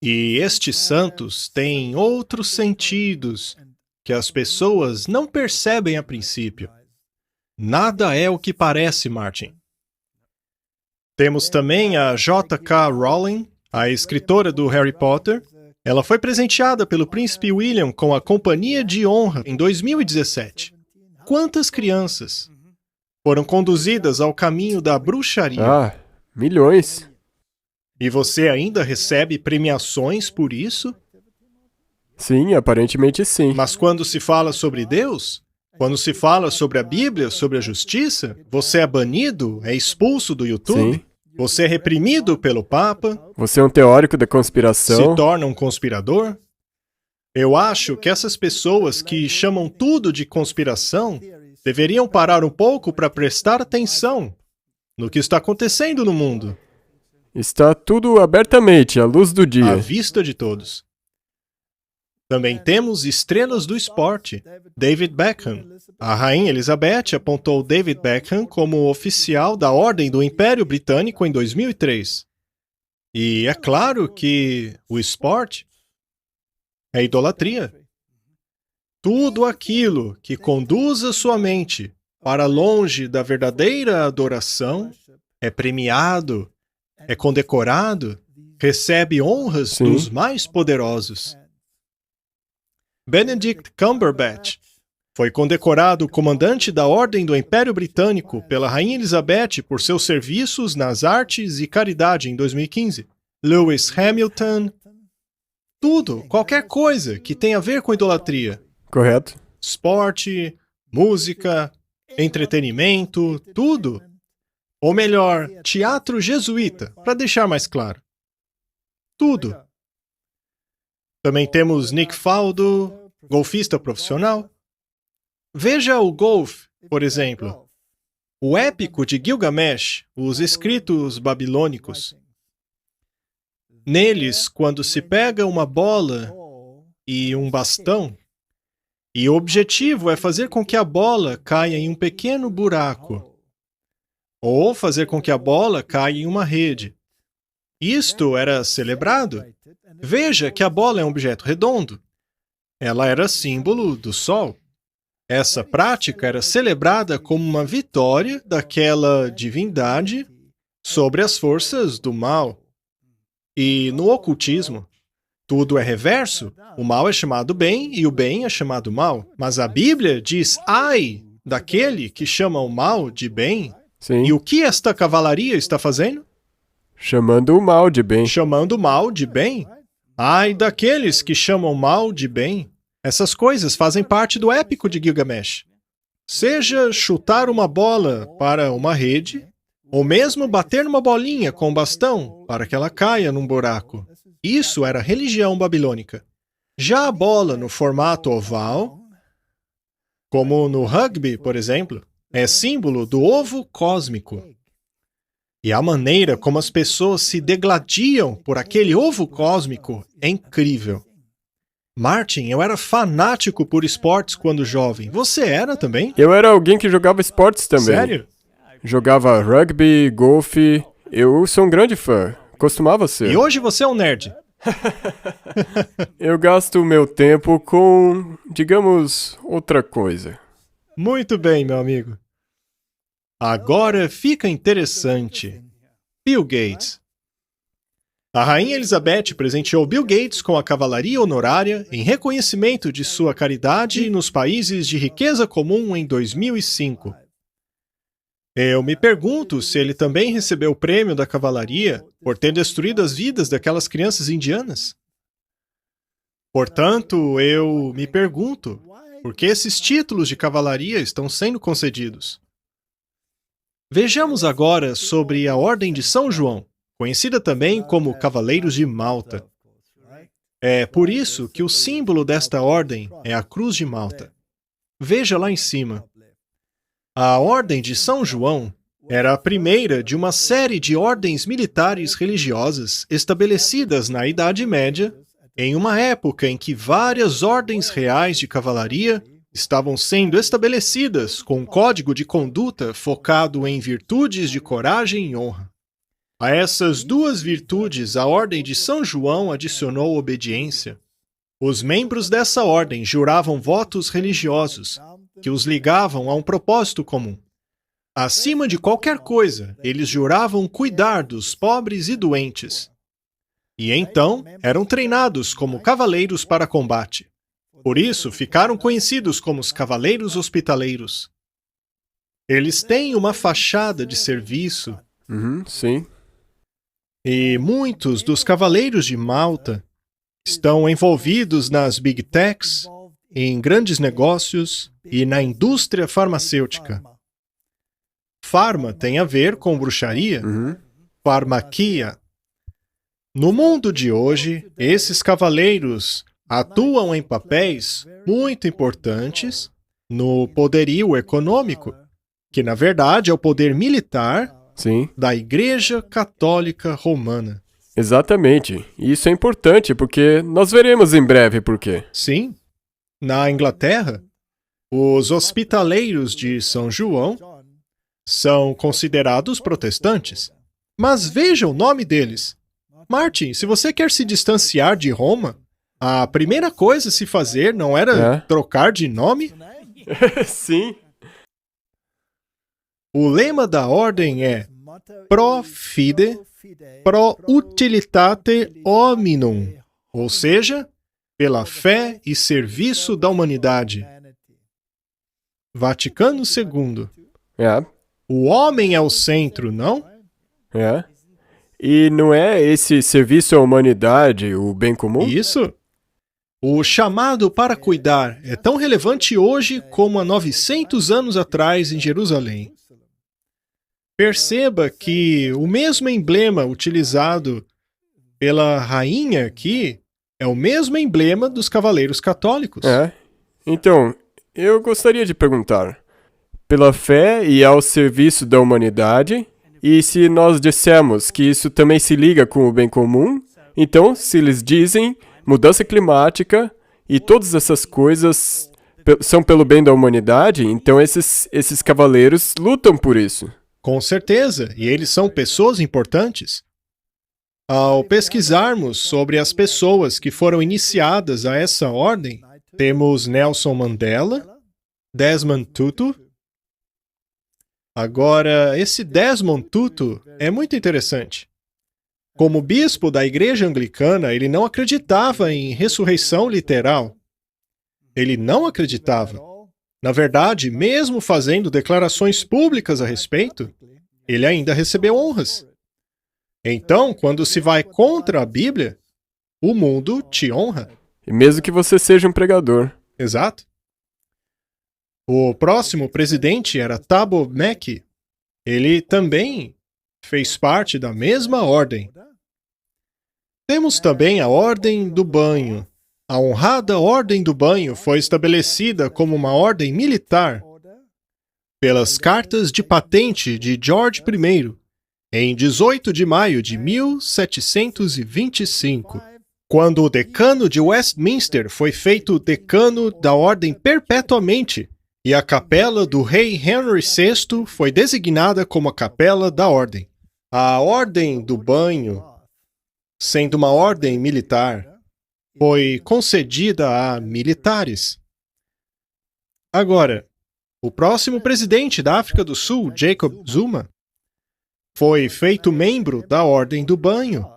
E estes santos têm outros sentidos que as pessoas não percebem a princípio. Nada é o que parece, Martin. Temos também a J.K. Rowling, a escritora do Harry Potter. Ela foi presenteada pelo príncipe William com a Companhia de Honra em 2017. Quantas crianças foram conduzidas ao caminho da bruxaria? Ah, milhões. E você ainda recebe premiações por isso? Sim, aparentemente sim. Mas quando se fala sobre Deus, quando se fala sobre a Bíblia, sobre a justiça, você é banido, é expulso do YouTube, Sim. você é reprimido pelo Papa, Você é um teórico da se conspiração. torna um conspirador. Eu acho que essas pessoas que chamam tudo de conspiração deveriam parar um pouco para prestar atenção no que está acontecendo no mundo, Está tudo abertamente, à luz do à dia. vista de todos. Também temos estrelas do esporte. David Beckham. A Rainha Elizabeth apontou David Beckham como oficial da Ordem do Império Britânico em 2003. E é claro que o esporte é idolatria. Tudo aquilo que conduz a sua mente para longe da verdadeira adoração é premiado, é condecorado, recebe honras Sim. dos mais poderosos. Benedict Cumberbatch foi condecorado comandante da Ordem do Império Britânico pela Rainha Elizabeth por seus serviços nas artes e caridade em 2015. Lewis Hamilton. Tudo, qualquer coisa que tenha a ver com idolatria. Correto? Esporte, música, entretenimento, tudo. Ou melhor, teatro jesuíta, para deixar mais claro. Tudo. Também temos Nick Faldo, golfista profissional. Veja o golfe, por exemplo. O épico de Gilgamesh, os escritos babilônicos. Neles, quando se pega uma bola e um bastão, e o objetivo é fazer com que a bola caia em um pequeno buraco, ou fazer com que a bola caia em uma rede. Isto era celebrado. Veja que a bola é um objeto redondo. Ela era símbolo do Sol. Essa prática era celebrada como uma vitória daquela divindade sobre as forças do mal. E no ocultismo, tudo é reverso. O mal é chamado bem e o bem é chamado mal. Mas a Bíblia diz, ai daquele que chama o mal de bem. Sim. E o que esta cavalaria está fazendo? Chamando o mal de bem. Chamando o mal de bem. Ai daqueles que chamam mal de bem. Essas coisas fazem parte do épico de Gilgamesh. Seja chutar uma bola para uma rede, ou mesmo bater numa bolinha com um bastão para que ela caia num buraco. Isso era religião babilônica. Já a bola no formato oval, como no rugby, por exemplo, é símbolo do ovo cósmico. E a maneira como as pessoas se degladiam por aquele ovo cósmico é incrível. Martin, eu era fanático por esportes quando jovem. Você era também? Eu era alguém que jogava esportes também. Sério? Jogava rugby, golfe. Eu sou um grande fã. Costumava ser. E hoje você é um nerd. Eu gasto o meu tempo com, digamos, outra coisa. Muito bem, meu amigo. Agora fica interessante. Bill Gates. A Rainha Elizabeth presenteou Bill Gates com a cavalaria honorária em reconhecimento de sua caridade nos países de riqueza comum em 2005. Eu me pergunto se ele também recebeu o prêmio da cavalaria por ter destruído as vidas daquelas crianças indianas. Portanto, eu me pergunto por que esses títulos de cavalaria estão sendo concedidos. Vejamos agora sobre a Ordem de São João, conhecida também como Cavaleiros de Malta. É por isso que o símbolo desta ordem é a Cruz de Malta. Veja lá em cima. A Ordem de São João era a primeira de uma série de ordens militares religiosas estabelecidas na Idade Média, em uma época em que várias ordens reais de cavalaria estavam sendo estabelecidas com um código de conduta focado em virtudes de coragem e honra. A essas duas virtudes, a Ordem de São João adicionou obediência. Os membros dessa ordem juravam votos religiosos, que os ligavam a um propósito comum. Acima de qualquer coisa, eles juravam cuidar dos pobres e doentes. E então, eram treinados como cavaleiros para combate. Por isso, ficaram conhecidos como os Cavaleiros Hospitaleiros. Eles têm uma fachada de serviço. Sim. E muitos dos Cavaleiros de Malta estão envolvidos nas Big Techs, em grandes negócios e na indústria farmacêutica. Farma tem a ver com bruxaria, farmaquia. No mundo de hoje, esses cavaleiros atuam em papéis muito importantes no poderio econômico, que na verdade é o poder militar Sim. da Igreja Católica Romana. Exatamente. E isso é importante porque nós veremos em breve por quê. Sim, na Inglaterra, os hospitaleiros de São João são considerados protestantes. Mas veja o nome deles. Martin, se você quer se distanciar de Roma, a primeira coisa a se fazer não era trocar de nome? Sim. O lema da ordem é Pro Fide, Pro Utilitate Hominum, ou seja, pela fé e serviço da humanidade. Vaticano II. É. O homem é o centro, não? É. E não é esse serviço à humanidade o bem comum? Isso. O chamado para cuidar é tão relevante hoje como há 900 anos atrás em Jerusalém. Perceba que o mesmo emblema utilizado pela rainha aqui é o mesmo emblema dos cavaleiros católicos. É. Então, eu gostaria de perguntar, pela fé e ao serviço da humanidade, e se nós dissermos que isso também se liga com o bem comum, então, se eles dizem mudança climática e todas essas coisas são pelo bem da humanidade, então esses cavaleiros lutam por isso. Com certeza, e eles são pessoas importantes. Ao pesquisarmos sobre as pessoas que foram iniciadas a essa ordem, temos Nelson Mandela, Desmond Tutu. Agora, esse Desmond Tutu é muito interessante. Como bispo da Igreja Anglicana, ele não acreditava em ressurreição literal. Ele não acreditava. Na verdade, mesmo fazendo declarações públicas a respeito, ele ainda recebeu honras. Então, quando se vai contra a Bíblia, o mundo te honra. E mesmo que você seja um pregador. Exato. O próximo presidente era Thabo Mbeki. Ele também fez parte da mesma ordem. Temos também a Ordem do Banho. A honrada Ordem do Banho foi estabelecida como uma ordem militar pelas cartas de patente de George I, em 18 de maio de 1725, quando o decano de Westminster foi feito decano da ordem perpetuamente, e a capela do rei Henry VI foi designada como a capela da ordem. A ordem do banho, sendo uma ordem militar, foi concedida a militares. Agora, o próximo presidente da África do Sul, Jacob Zuma, foi feito membro da ordem do banho,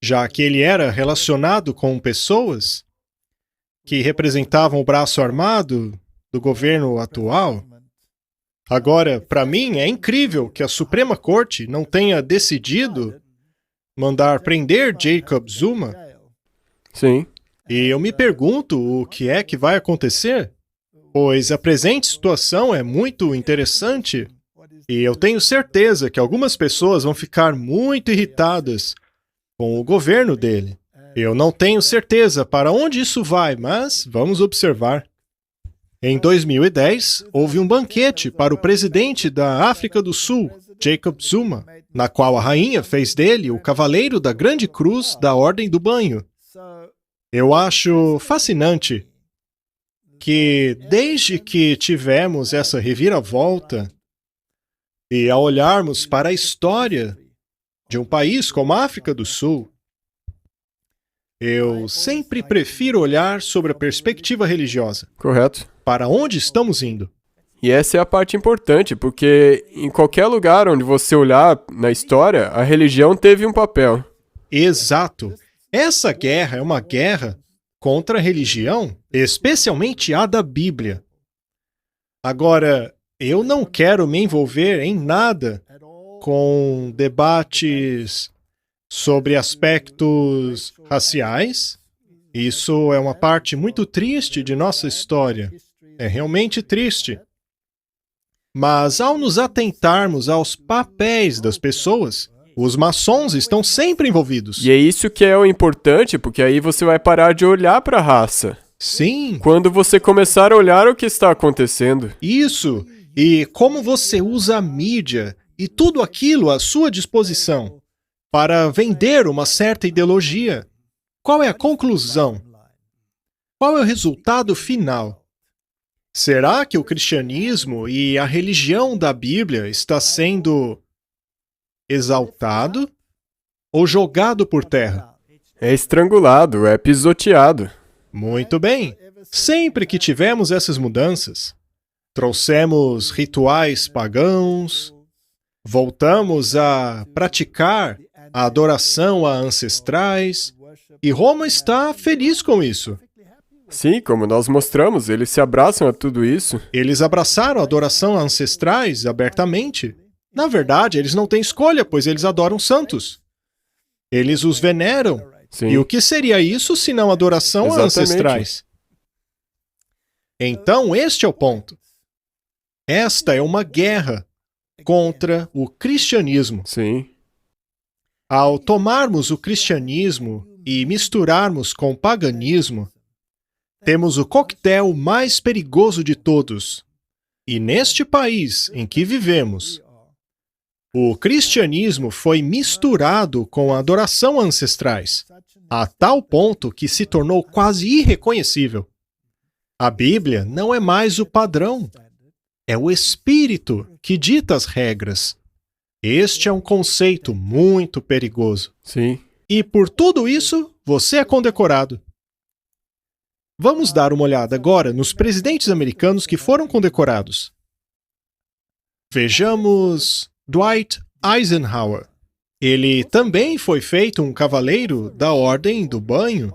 já que ele era relacionado com pessoas que representavam o braço armado do governo atual. Agora, para mim, é incrível que a Suprema Corte não tenha decidido mandar prender Jacob Zuma. Sim. E eu me pergunto o que é que vai acontecer, pois a presente situação é muito interessante e eu tenho certeza que algumas pessoas vão ficar muito irritadas com o governo dele. Eu não tenho certeza para onde isso vai, mas vamos observar. Em 2010, houve um banquete para o presidente da África do Sul, Jacob Zuma, na qual a rainha fez dele o cavaleiro da Grande Cruz da Ordem do Banho. Eu acho fascinante que, desde que tivemos essa reviravolta, e ao olharmos para a história de um país como a África do Sul, eu sempre prefiro olhar sobre a perspectiva religiosa. Correto. Para onde estamos indo? E essa é a parte importante, porque em qualquer lugar onde você olhar na história, a religião teve um papel. Exato. Essa guerra é uma guerra contra a religião, especialmente a da Bíblia. Agora, eu não quero me envolver em nada com debates sobre aspectos raciais. Isso é uma parte muito triste de nossa história. É realmente triste. Mas ao nos atentarmos aos papéis das pessoas, os maçons estão sempre envolvidos. E é isso que é o importante, porque aí você vai parar de olhar para a raça. Sim, Quando você começar a olhar o que está acontecendo. isso. E como você usa a mídia e tudo aquilo à sua disposição para vender uma certa ideologia. Qual é a conclusão? Qual é o resultado final? Será que o cristianismo e a religião da Bíblia está sendo exaltado ou jogado por terra? É estrangulado, é pisoteado. Muito bem. Sempre que tivemos essas mudanças, trouxemos rituais pagãos, voltamos a praticar a adoração a ancestrais, e Roma está feliz com isso. Sim, como nós mostramos, eles se abraçam a tudo isso. Eles abraçaram a adoração a ancestrais abertamente. Na verdade, eles não têm escolha, pois eles adoram santos. Eles os veneram. Sim. E o que seria isso se não adoração a Exatamente. ancestrais? Então, este é o ponto. Esta é uma guerra contra o cristianismo. Sim. Ao tomarmos o cristianismo e misturarmos com o paganismo, temos o coquetel mais perigoso de todos. E neste país em que vivemos, o cristianismo foi misturado com a adoração a ancestrais, a tal ponto que se tornou quase irreconhecível. A Bíblia não é mais o padrão. É o Espírito que dita as regras. Este é um conceito muito perigoso. Sim. E por tudo isso, você é condecorado. Vamos dar uma olhada agora nos presidentes americanos que foram condecorados. Vejamos Dwight Eisenhower. Ele também foi feito um cavaleiro da Ordem do Banho.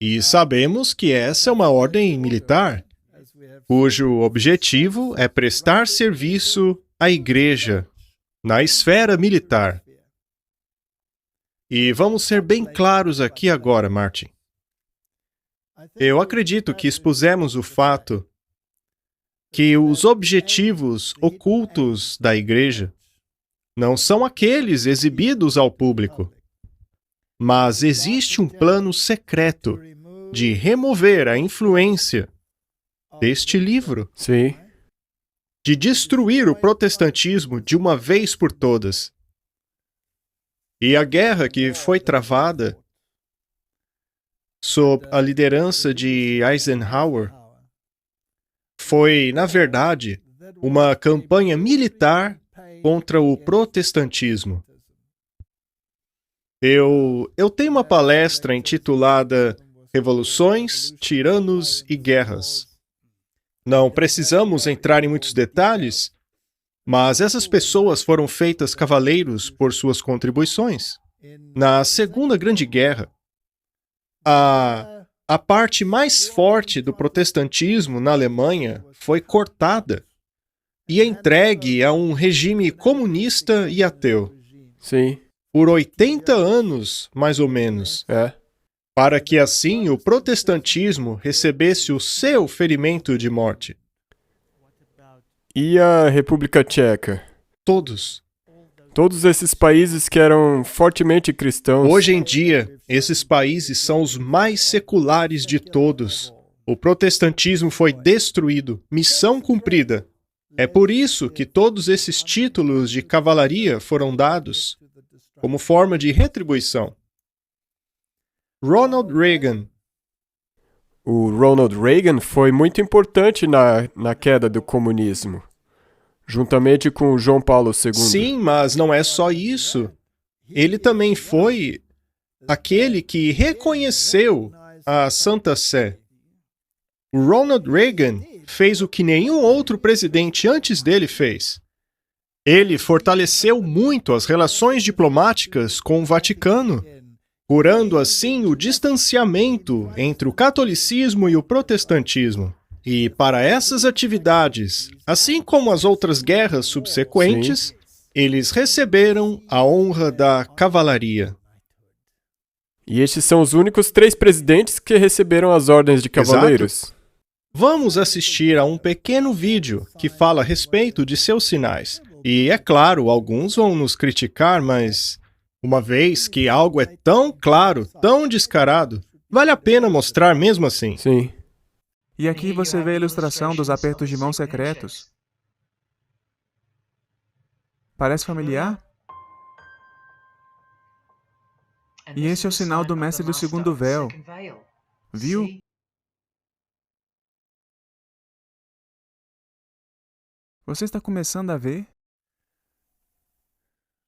E sabemos que essa é uma ordem militar, cujo objetivo é prestar serviço à igreja na esfera militar. E vamos ser bem claros aqui agora, Martin. Eu acredito que expusemos o fato que os objetivos ocultos da igreja não são aqueles exibidos ao público, mas existe um plano secreto de remover a influência deste livro, Sim. de destruir o protestantismo de uma vez por todas. E a guerra que foi travada sob a liderança de Eisenhower, foi, na verdade, uma campanha militar contra o protestantismo. Eu tenho uma palestra intitulada Revoluções, Tiranos e Guerras. Não precisamos entrar em muitos detalhes, mas essas pessoas foram feitas cavaleiros por suas contribuições. Na Segunda Grande Guerra, a parte mais forte do protestantismo na Alemanha foi cortada e entregue a um regime comunista e ateu. Sim, Por 80 anos, mais ou menos, para que assim o protestantismo recebesse o seu ferimento de morte. E a República Tcheca? Todos. Todos esses países que eram fortemente cristãos. Hoje em dia, esses países são os mais seculares de todos. O protestantismo foi destruído, missão cumprida. É por isso que todos esses títulos de cavalaria foram dados como forma de retribuição. Ronald Reagan. O Ronald Reagan foi muito importante na queda do comunismo, juntamente com o João Paulo II. Sim, mas não é só isso. Ele também foi aquele que reconheceu a Santa Sé. O Ronald Reagan fez o que nenhum outro presidente antes dele fez. Ele fortaleceu muito as relações diplomáticas com o Vaticano, curando assim o distanciamento entre o catolicismo e o protestantismo. E para essas atividades, assim como as outras guerras subsequentes, eles receberam a honra da cavalaria. E estes são os únicos 3 presidentes que receberam as ordens de cavaleiros. Vamos assistir a um pequeno vídeo que fala a respeito de seus sinais. E, é claro, alguns vão nos criticar, mas uma vez que algo é tão claro, tão descarado, vale a pena mostrar mesmo assim. Sim. E aqui você vê a ilustração dos apertos de mão secretos. Parece familiar? E esse é o sinal do mestre do segundo véu. Viu? Você está começando a ver?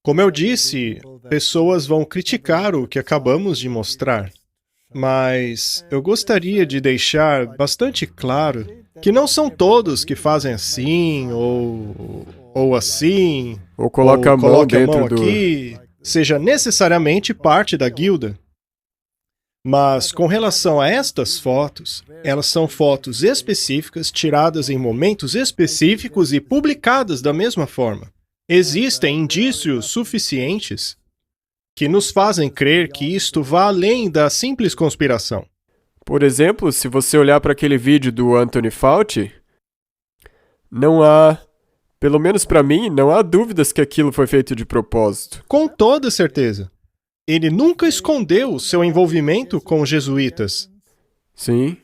Como eu disse, pessoas vão criticar o que acabamos de mostrar. Mas eu gostaria de deixar bastante claro que não são todos que fazem assim, ou assim, Ou coloca ou a mão coloque a dentro mão do... aqui, seja necessariamente parte da guilda. Mas com relação a estas fotos, elas são fotos específicas, tiradas em momentos específicos e publicadas da mesma forma. Existem indícios suficientes que nos fazem crer que isto vá além da simples conspiração. Por exemplo, se você olhar para aquele vídeo do Anthony Fauci, não há, pelo menos para mim, não há dúvidas que aquilo foi feito de propósito. Com toda certeza. Ele nunca escondeu seu envolvimento com os jesuítas. Sim.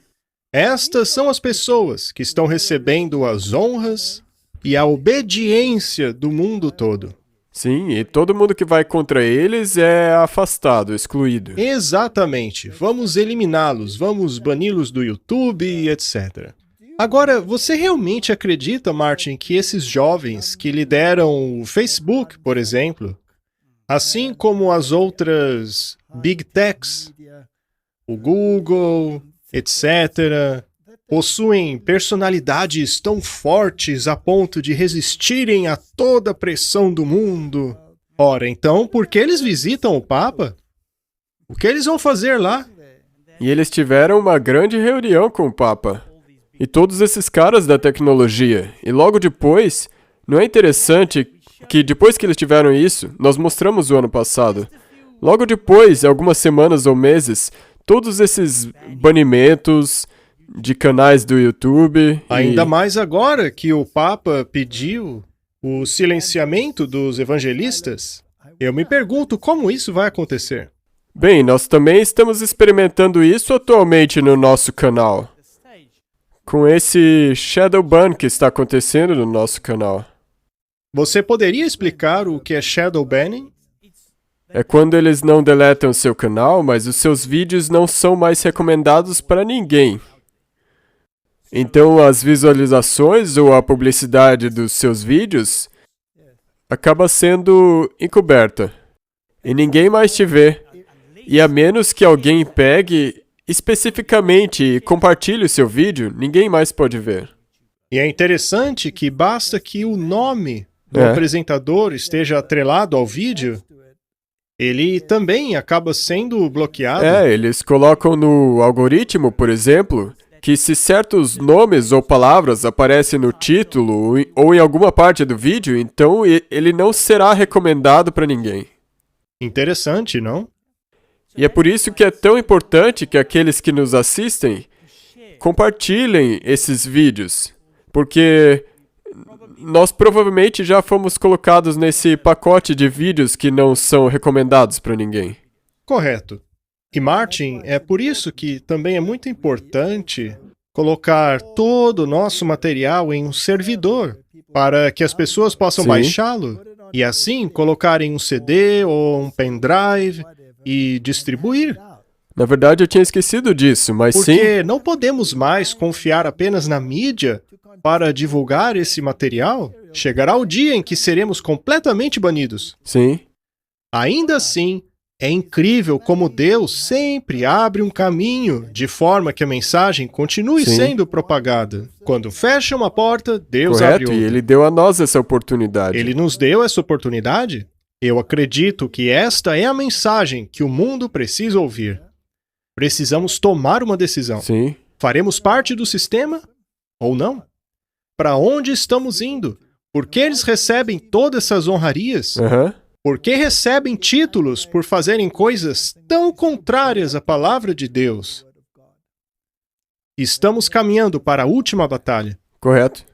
Estas são as pessoas que estão recebendo as honras e a obediência do mundo todo. Sim, e todo mundo que vai contra eles é afastado, excluído. Exatamente. Vamos eliminá-los, vamos bani-los do YouTube, etc. Agora, você realmente acredita, Martin, que esses jovens que lideram o Facebook, por exemplo, assim como as outras Big Techs, o Google, etc., possuem personalidades tão fortes a ponto de resistirem a toda a pressão do mundo? Ora, então, por que eles visitam o Papa? O que eles vão fazer lá? E eles tiveram uma grande reunião com o Papa. E todos esses caras da tecnologia. E logo depois, não é interessante que depois que eles tiveram isso, nós mostramos o ano passado. Logo depois, algumas semanas ou meses, todos esses banimentos de canais do YouTube. Ainda mais agora que o Papa pediu o silenciamento dos evangelistas. Eu me pergunto como isso vai acontecer. Bem, nós também estamos experimentando isso atualmente no nosso canal. Com esse shadow ban que está acontecendo no nosso canal. Você poderia explicar o que é shadow banning? É quando eles não deletam seu canal, mas os seus vídeos não são mais recomendados para ninguém. Então as visualizações ou a publicidade dos seus vídeos acaba sendo encoberta. E ninguém mais te vê. E a menos que alguém pegue especificamente e compartilhe o seu vídeo, ninguém mais pode ver. E é interessante que basta que o nome do É. apresentador esteja atrelado ao vídeo, ele também acaba sendo bloqueado. Eles colocam no algoritmo, por exemplo, que se certos nomes ou palavras aparecem no título ou em alguma parte do vídeo, então ele não será recomendado para ninguém. Interessante, não? E é por isso que é tão importante que aqueles que nos assistem compartilhem esses vídeos, porque nós provavelmente já fomos colocados nesse pacote de vídeos que não são recomendados para ninguém. Correto. E Martin, é por isso que também é muito importante colocar todo o nosso material em um servidor, para que as pessoas possam Sim. baixá-lo e assim colocar em um CD ou um pendrive e distribuir. Na verdade, eu tinha esquecido disso, mas sim, Porque não podemos mais confiar apenas na mídia para divulgar esse material. Chegará o dia em que seremos completamente banidos. sim, Ainda assim, é incrível como Deus sempre abre um caminho de forma que a mensagem continue Sim. sendo propagada. Quando fecha uma porta, Deus abre correto, outra. e ele deu a nós essa oportunidade. Ele nos deu essa oportunidade? Eu acredito que esta é a mensagem que o mundo precisa ouvir. Precisamos tomar uma decisão. Sim, Faremos parte do sistema ou não? Para onde estamos indo? Por que eles recebem todas essas honrarias? aham, Por que recebem títulos por fazerem coisas tão contrárias à palavra de Deus? Estamos caminhando para a última batalha. correto.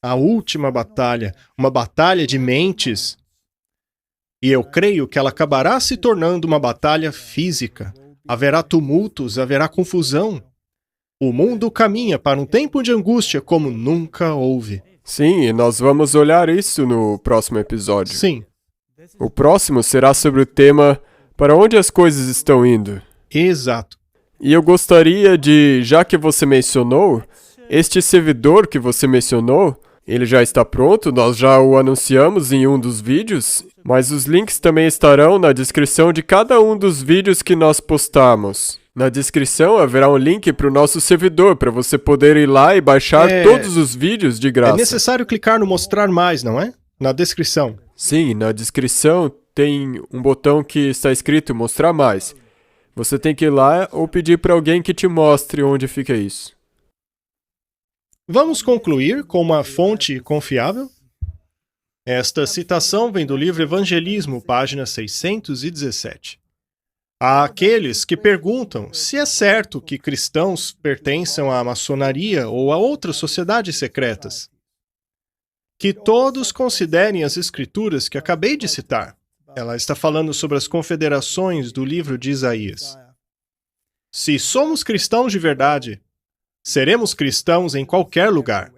A última batalha, uma batalha de mentes. E eu creio que ela acabará se tornando uma batalha física. Haverá tumultos, haverá confusão. O mundo caminha para um tempo de angústia como nunca houve. Sim, e nós vamos olhar isso no próximo episódio. Sim, O próximo será sobre o tema para onde as coisas estão indo. exato. E eu gostaria de, já que você mencionou, este servidor que você mencionou, ele já está pronto, nós já o anunciamos em um dos vídeos, mas os links também estarão na descrição de cada um dos vídeos que nós postamos. Na descrição haverá um link para o nosso servidor, para você poder ir lá e baixar todos os vídeos de É graça. necessário clicar no mostrar mais, não é? Na descrição. Sim, na descrição tem um botão que está escrito mostrar mais. Você tem que ir lá ou pedir para alguém que te mostre onde fica isso. Vamos concluir com uma fonte confiável? Esta citação vem do livro Evangelismo, página 617. Há aqueles que perguntam se é certo que cristãos pertençam à maçonaria ou a outras sociedades secretas. Que todos considerem as escrituras que acabei de citar. Ela está falando sobre as confederações do livro de Isaías. Se somos cristãos de verdade, seremos cristãos em qualquer lugar.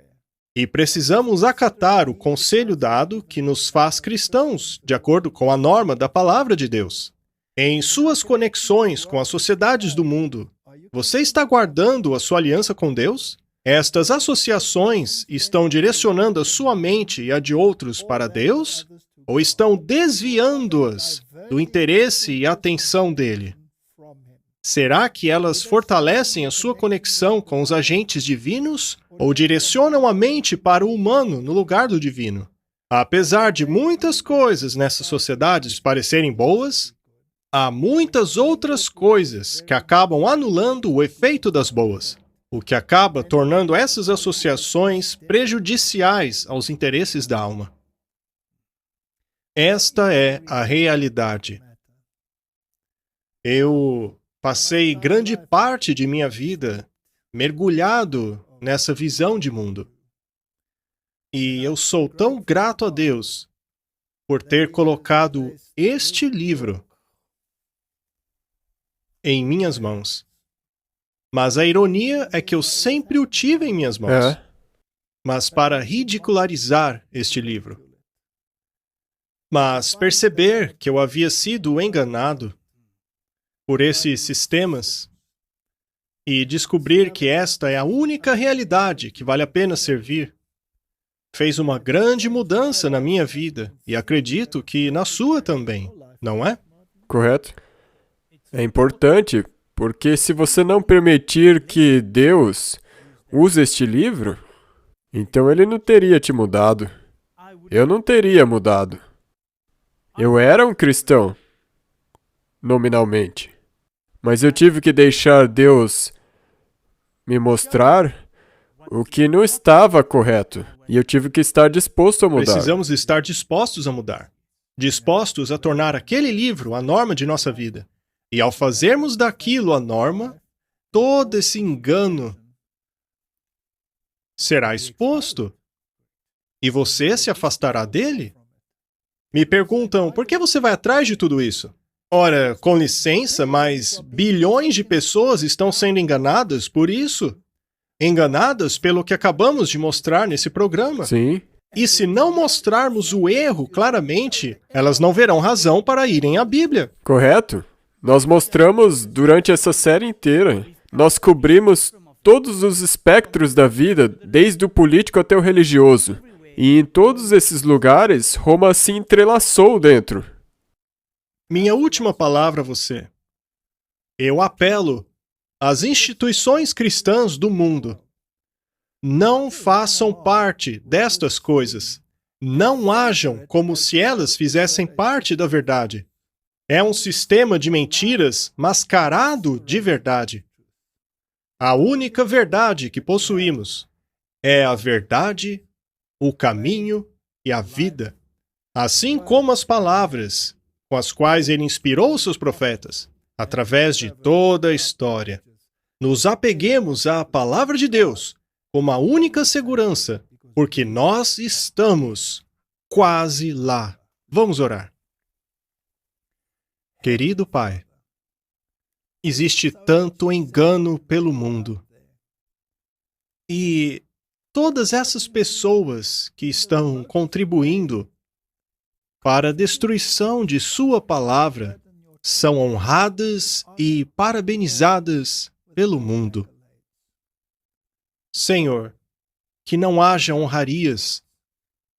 E precisamos acatar o conselho dado que nos faz cristãos, de acordo com a norma da palavra de Deus. Em suas conexões com as sociedades do mundo, você está guardando a sua aliança com Deus? Estas associações estão direcionando a sua mente e a de outros para Deus? Ou estão desviando-as do interesse e atenção dele? Será que elas fortalecem a sua conexão com os agentes divinos ou direcionam a mente para o humano no lugar do divino? Apesar de muitas coisas nessas sociedades parecerem boas, há muitas outras coisas que acabam anulando o efeito das boas, o que acaba tornando essas associações prejudiciais aos interesses da alma. Esta é a realidade. Eu passei grande parte de minha vida mergulhado nessa visão de mundo. E eu sou tão grato a Deus por ter colocado este livro em minhas mãos. Mas a ironia é que eu sempre o tive em minhas mãos. É. Mas para ridicularizar este livro. Mas perceber que eu havia sido enganado por esses sistemas e descobrir que esta é a única realidade que vale a pena servir, fez uma grande mudança na minha vida e acredito que na sua também, não é? Correto? É importante, porque se você não permitir que Deus use este livro, então ele não teria te mudado. Eu não teria mudado. Eu era um cristão, nominalmente. Mas eu tive que deixar Deus me mostrar o que não estava correto. E eu tive que estar disposto a mudar. Precisamos estar dispostos a mudar. Dispostos a tornar aquele livro a norma de nossa vida. E ao fazermos daquilo a norma, todo esse engano será exposto. E você se afastará dele? Me perguntam, por que você vai atrás de tudo isso? Ora, com licença, mas bilhões de pessoas estão sendo enganadas por isso. Enganadas pelo que acabamos de mostrar nesse programa. Sim, E se não mostrarmos o erro claramente, elas não verão razão para irem à Bíblia. correto? Nós mostramos durante essa série inteira. Nós cobrimos todos os espectros da vida, desde o político até o religioso. E em todos esses lugares, Roma se entrelaçou dentro. Minha última palavra a você. Eu apelo às instituições cristãs do mundo. Não façam parte destas coisas. Não ajam como se elas fizessem parte da verdade. É um sistema de mentiras mascarado de verdade. A única verdade que possuímos é a verdade, o caminho e a vida, assim como as palavras com as quais ele inspirou seus profetas, através de toda a história. Nos apeguemos à palavra de Deus como a única segurança, porque nós estamos quase lá. Vamos orar. Querido Pai, existe tanto engano pelo mundo. E todas essas pessoas que estão contribuindo para a destruição de Sua palavra são honradas e parabenizadas pelo mundo. Senhor, que não haja honrarias,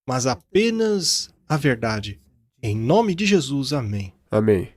mas apenas a verdade. Em nome de Jesus, amém. Amém.